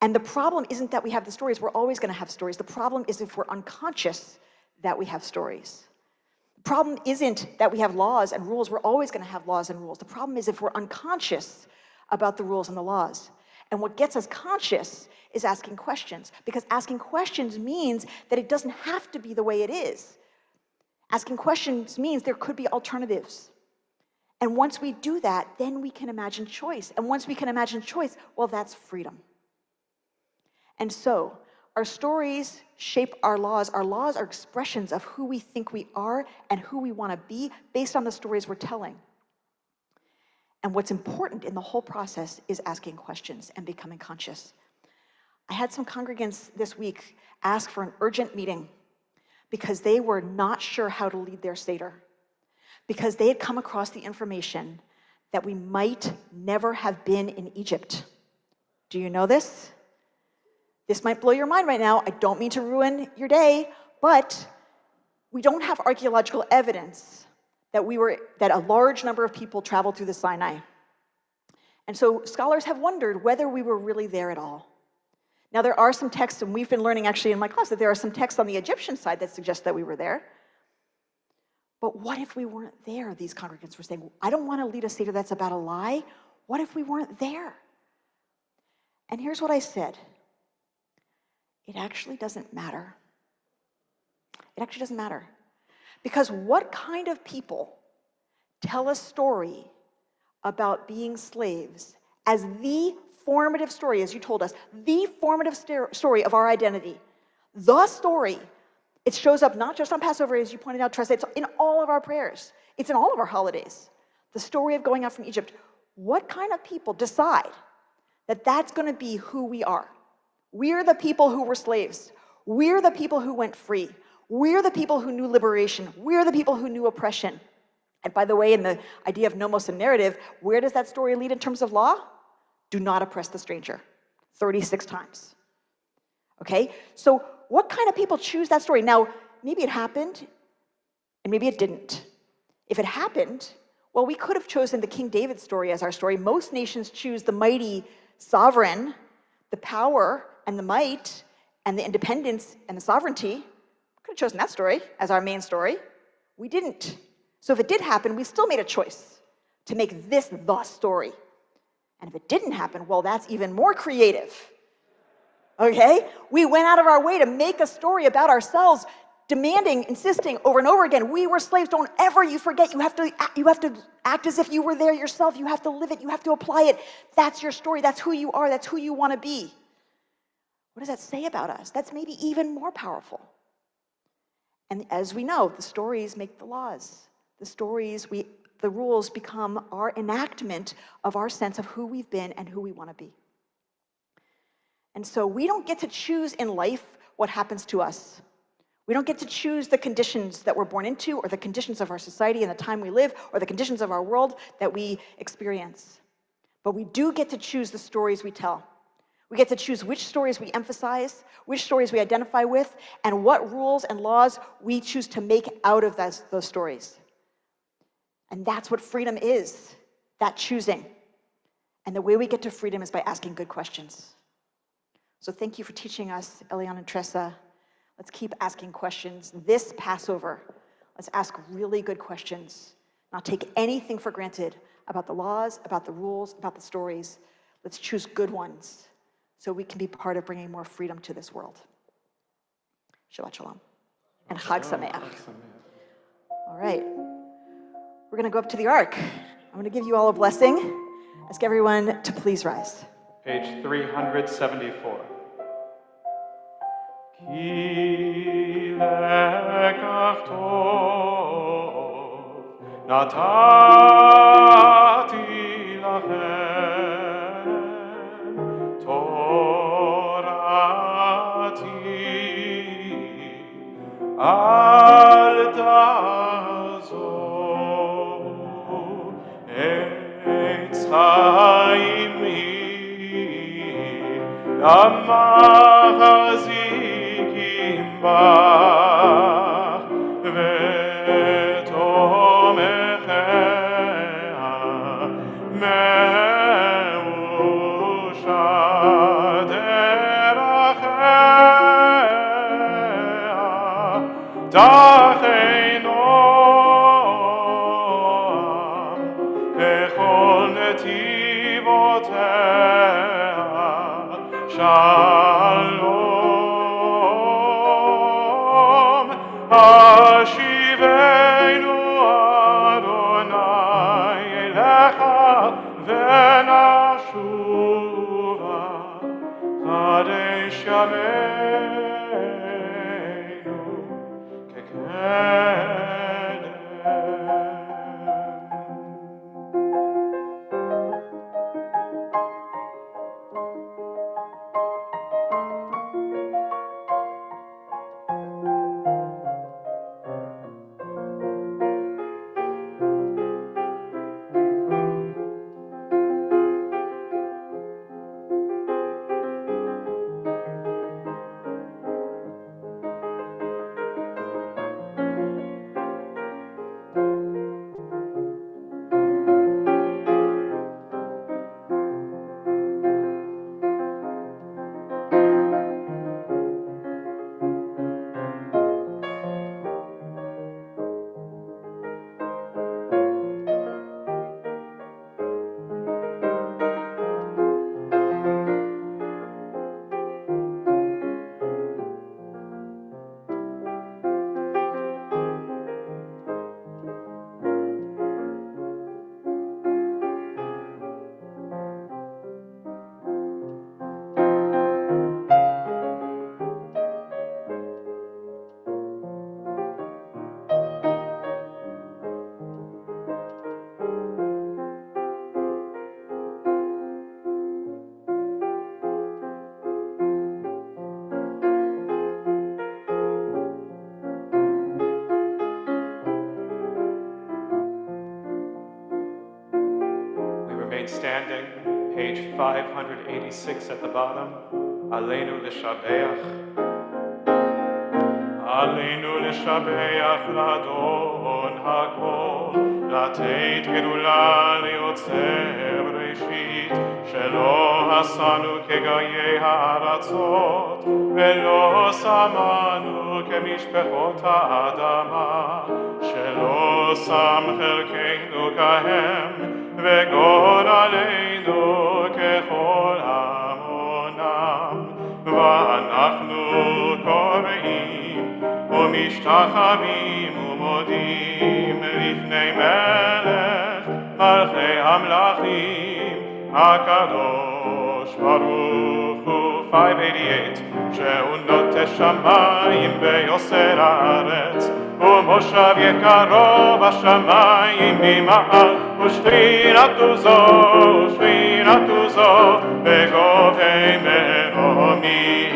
And the problem isn't that we have the stories. We're always going to have stories. The problem is if we're unconscious that we have stories. The problem isn't that we have laws and rules. We're always going to have laws and rules. The problem is if we're unconscious about the rules and the laws. And what gets us conscious is asking questions, because asking questions means that it doesn't have to be the way it is. Asking questions means there could be alternatives. And once we do that, then we can imagine choice. And once we can imagine choice, well, that's freedom. And so, our stories shape our laws. Our laws are expressions of who we think we are and who we want to be based on the stories we're telling. And what's important in the whole process is asking questions and becoming conscious. I had some congregants this week ask for an urgent meeting because they were not sure how to lead their Seder, because they had come across the information that we might never have been in Egypt. Do you know this? This might blow your mind right now. I don't mean to ruin your day, but we don't have archaeological evidence that a large number of people traveled through the Sinai. And so scholars have wondered whether we were really there at all. Now there are some texts, and we've been learning actually in my class that there are some texts on the Egyptian side that suggest that we were there. But what if we weren't there? These congregants were saying, I don't want to lead a Seder that's about a lie. What if we weren't there? And here's what I said. It actually doesn't matter. It actually doesn't matter. Because what kind of people tell a story about being slaves as the formative story, as you told us, the formative story of our identity? The story. It shows up not just on Passover, as you pointed out, Tresa, it's in all of our prayers. It's in all of our holidays. The story of going out from Egypt. What kind of people decide that that's going to be who we are? We're the people who were slaves. We're the people who went free. We're the people who knew liberation. We're the people who knew oppression. And by the way, in the idea of nomos and narrative, where does that story lead in terms of law? Do not oppress the stranger. 36 times. Okay? So what kind of people choose that story? Now, maybe it happened, and maybe it didn't. If it happened, well, we could have chosen the King David story as our story. Most nations choose the mighty sovereign, the power and the might and the independence and the sovereignty. We could have chosen that story as our main story. We didn't. So if it did happen, we still made a choice to make this the story. And if it didn't happen, well, that's even more creative. Okay? We went out of our way to make a story about ourselves, demanding, insisting over and over again, we were slaves. Don't ever you forget. You have to act as if you were there yourself. You have to live it. You have to apply it. That's your story. That's who you are. That's who you want to be. What does that say about us? That's maybe even more powerful. And as we know, the stories make the laws. The rules become our enactment of our sense of who we've been and who we want to be. And so we don't get to choose in life what happens to us. We don't get to choose the conditions that we're born into, or the conditions of our society and the time we live, or the conditions of our world that we experience. But we do get to choose the stories we tell. We get to choose which stories we emphasize, which stories we identify with, and what rules and laws we choose to make out of those stories. And that's what freedom is, that choosing. And the way we get to freedom is by asking good questions. So thank you for teaching us, Elian and Tresa. Let's keep asking questions. This Passover, let's ask really good questions, not take anything for granted about the laws, about the rules, about the stories. Let's choose good ones so we can be part of bringing more freedom to this world. Shabbat Shalom. And Chag Sameach. All right. We're going to go up to the Ark. I'm going to give you all a blessing. Ask everyone to please rise. Page 374. Ki lekach tov natati lachem torati al tazovu etz chaim amachazikim bach v'tomechea meushadeh דרכי נועם בכל נתיבותיה שלום השיבנו אדוני אליך ונשובה חדש ימינו כקדם. Standing, page 586 at the bottom. Aleinu l'shabeach. Aleinu l'shabeach l'adon hakol, לתת גדולה ליוצר בראשית, שלא עשנו כגויי הארצות, ולא שמנו כמשפחות האדמה, שלא שם חלקנו כהם, וגון עלינו ככל המונם, ואנחנו קוראים ומשתחווים ומודים לפני מלך מלכי המלכים הקדוש ברוך הוא. 588 שהוא נוטה שמיים ויוסר הארץ ומושב יקרו בשמיים ממעל ושכינתו זו בגובי מרומים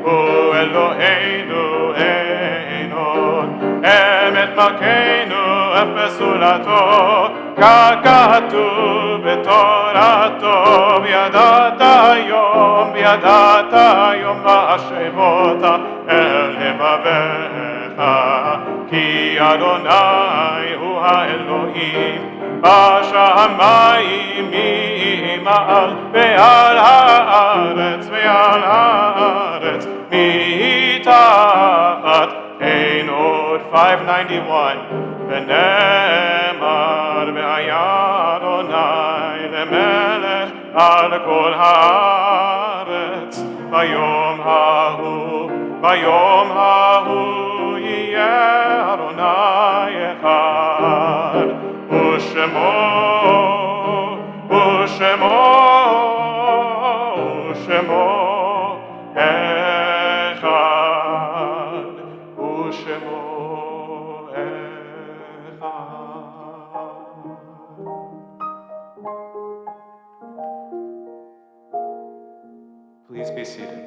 הוא אלוהינו אינו אמת מלכנו אפס עולתו ככתוב בתורתו וידעת היום והשבות אל לבביך כי אדוני הוא האלוהים בשמיים ממעל ועל הארץ מתחת אין עוד. 591 ונאמר והיה אדוני למלך על כל הארץ ביום ההוא יהיה אדוני אחד ושמו אחד ושמו Please be seated.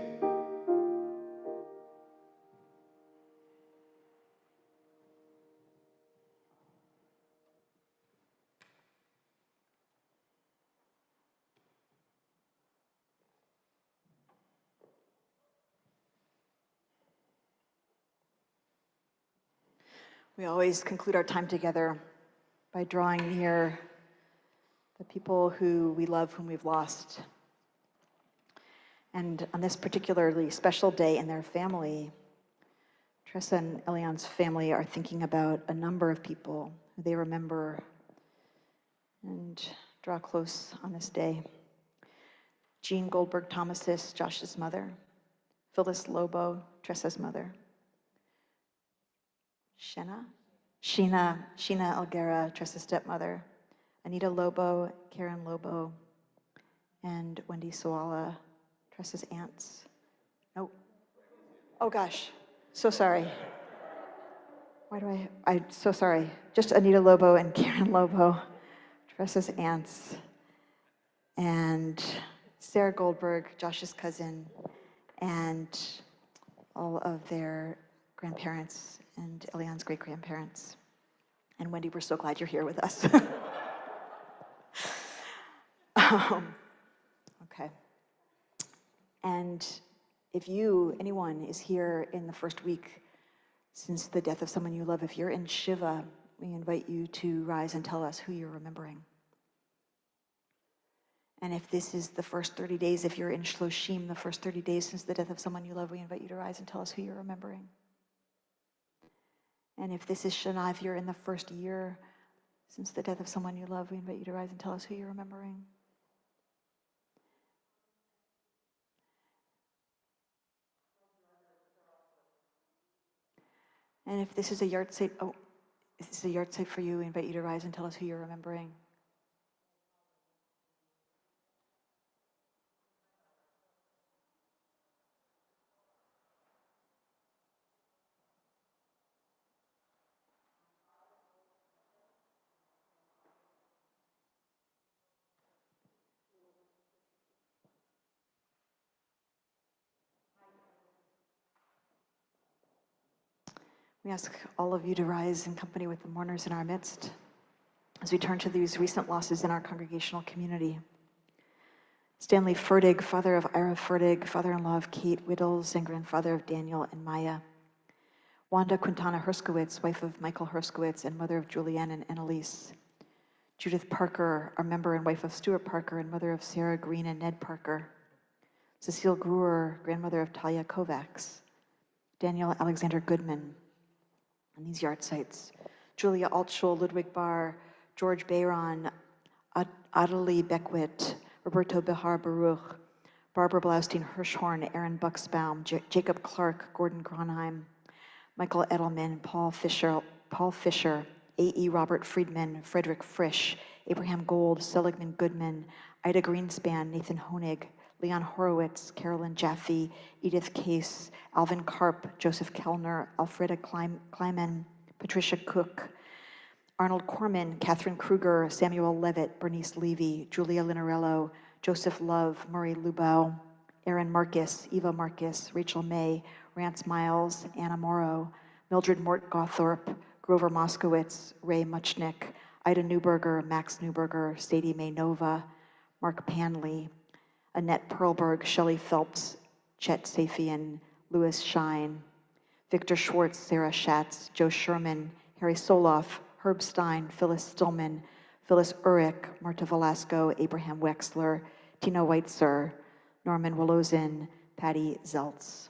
We always conclude our time together by drawing near the people who we love, whom we've lost. And on this particularly special day in their family, Tresa and Elian's family are thinking about a number of people who they remember and draw close on this day. Jean Goldberg Thomasis, Josh's mother. Phyllis Lobo, Tresa's mother. Sheena Elguera, Tresa's stepmother. Anita Lobo, Karen Lobo, and Wendy Sawala, Tresa's aunts. Nope. Oh gosh, so sorry. I'm so sorry. Just Anita Lobo and Karen Lobo, Tresa's aunts, and Sarah Goldberg, Josh's cousin, and all of their grandparents and Elian's great-grandparents. And Wendy, we're so glad you're here with us. Okay. And if anyone is here in the first week since the death of someone you love, if you're in Shiva, we invite you to rise and tell us who you're remembering. And if this is the first 30 days, if you're in Shloshim, the first 30 days since the death of someone you love, we invite you to rise and tell us who you're remembering. And if this is Shana, if you're in the first year since the death of someone you love, we invite you to rise and tell us who you're remembering. And if this is a yard site, if this is a yard site for you, we invite you to rise and tell us who you're remembering. We ask all of you to rise in company with the mourners in our midst as we turn to these recent losses in our congregational community. Stanley Ferdig, father of Ira Ferdig, father-in-law of Kate Whittles, and grandfather of Daniel and Maya. Wanda Quintana Herskowitz, wife of Michael Herskowitz and mother of Julianne and Annalise. Judith Parker, our member and wife of Stuart Parker and mother of Sarah Green and Ned Parker. Cecile Gruer, grandmother of Talia Kovacs. Daniel Alexander Goodman. On these yard sites, Julia Altschul, Ludwig Barr, George Bayron, Adelie Beckwith, Roberto Behar Baruch, Barbara Blaustein Hirschhorn, Aaron Bucksbaum, Jacob Clark, Gordon Gronheim, Michael Edelman, Paul Fisher, A.E. Robert Friedman, Frederick Frisch, Abraham Gold, Seligman Goodman, Ida Greenspan, Nathan Honig, Leon Horowitz, Carolyn Jaffe, Edith Case, Alvin Karp, Joseph Kellner, Alfreda Kleiman, Patricia Cook, Arnold Corman, Catherine Kruger, Samuel Levitt, Bernice Levy, Julia Linarello, Joseph Love, Murray Lubau, Aaron Marcus, Eva Marcus, Rachel May, Rance Miles, Anna Morrow, Mildred Mort Gawthorpe, Grover Moskowitz, Ray Muchnick, Ida Newberger, Max Newberger, Sadie May Nova, Mark Panley, Annette Perlberg, Shelley Phelps, Chet Safian, Louis Shine, Victor Schwartz, Sarah Schatz, Joe Sherman, Harry Soloff, Herb Stein, Phyllis Stillman, Phyllis Urich, Marta Velasco, Abraham Wexler, Tina Weitzer, Norman Wolozin, Patty Zeltz.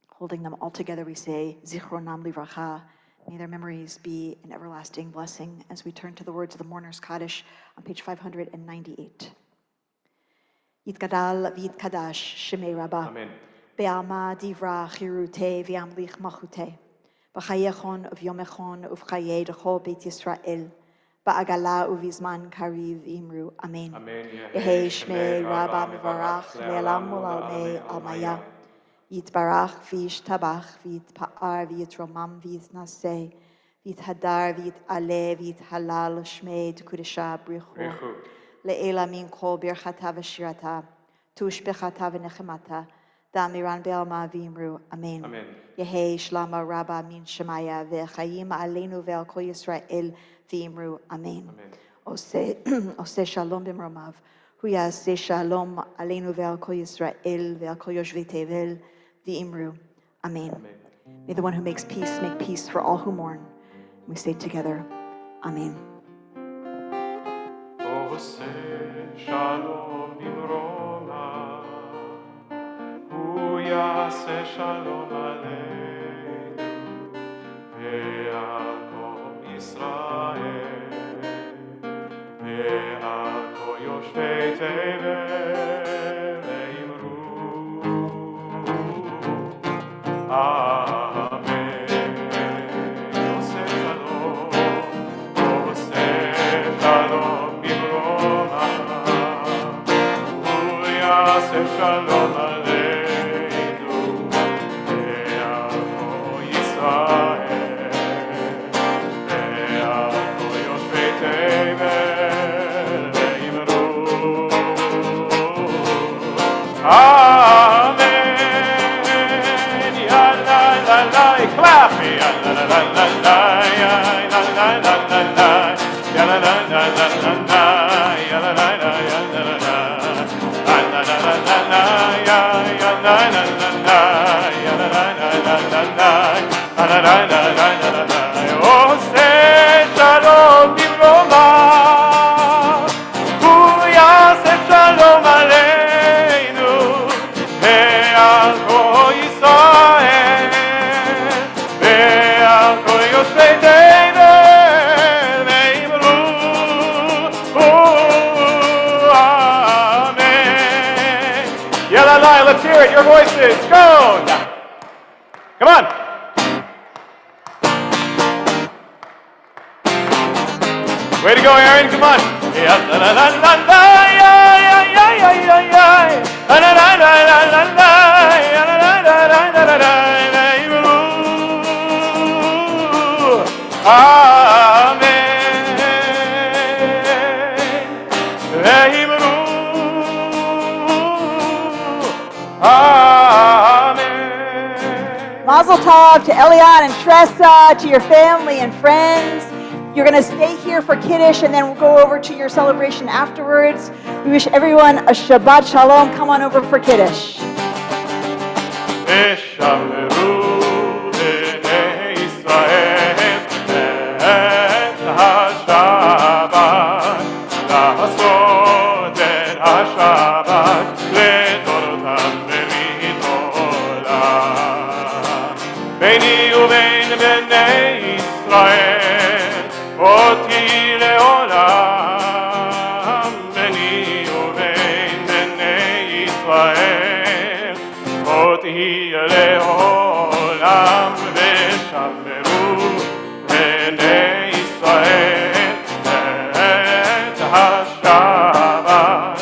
Holding them all together, we say, Zichronam Livracha. May their memories be an everlasting blessing as we turn to the words of the Mourner's Kaddish on page 598. Yitgadal v'yitkadash shemei Rabbah. Amen. Be'alma divra chirute v'yamlich machute. B'chayechon uv'yomechon uv'chayei d'chol Beit Yisrael. Ba'agala uv'izman kariv imru. Amen. Amen. Yehei shmei Rabbah mivarach le'elam u'lalmei almaya. Yitbarach v'yishtabach v'yitpa'ar v'yitromam v'yitnaseh. V'yithadar v'yit'aleh v'yithalal shmei t'kudesha brichu. Le'ela min kol birchata v'shirata, tushbechata v'nechemata, da'amiran be'alma v'imru. Amen. Amen. Yehei shlama rabba min shemaya v'chayim aleinu ve'al kol Yisrael v'imru. Amen. Oseh shalom b'mromav, hu yaseh shalom aleinu ve'al kol Yisrael ve'al kol yoshvei tevel v'imru. Amen. May the one who makes peace make peace for all who mourn. We say together, Amen. Oseh shalom b'mromav, hu yaseh shalom aleinu Yoshvei Tevel Veimru Amen. Yosef Shalom, Yosef Shalom Bivroma, Yosef Shalom Aleinu, Ve'alko Yisrael, Ve'alko Yoshvei Tevel Veimru Amen. Clap me, la la la la la, la la la la la, la la la la la la, la la la la la la, la la la la la la, la la la la la, la la la la la. Oh, say shalom bivroma, Yaseh shalom aleinu, ve'alko Yisrael. Let's hear it, your voices, go! Come on! Way to go, Aaron, come on! Mazel tov to Elian and Tresa, to your family and friends. You're going to stay here for Kiddush and then we'll go over to your celebration afterwards. We wish everyone a Shabbat Shalom. Come on over for Kiddush. ביני ובין בני ישראל, אותי לעולם. ביני ובין בני ישראל, אותי לעולם. ושמרו בני ישראל את השבת,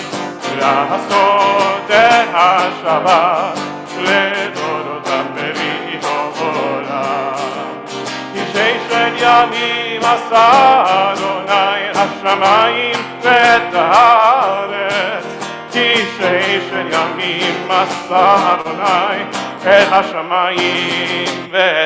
לעשות את השבת לדורותם ברית עולם. כי ששת ימים עשה אדוני השמיים ואת הארץ. כי ששת ימים עשה אדוני את השמיים ואת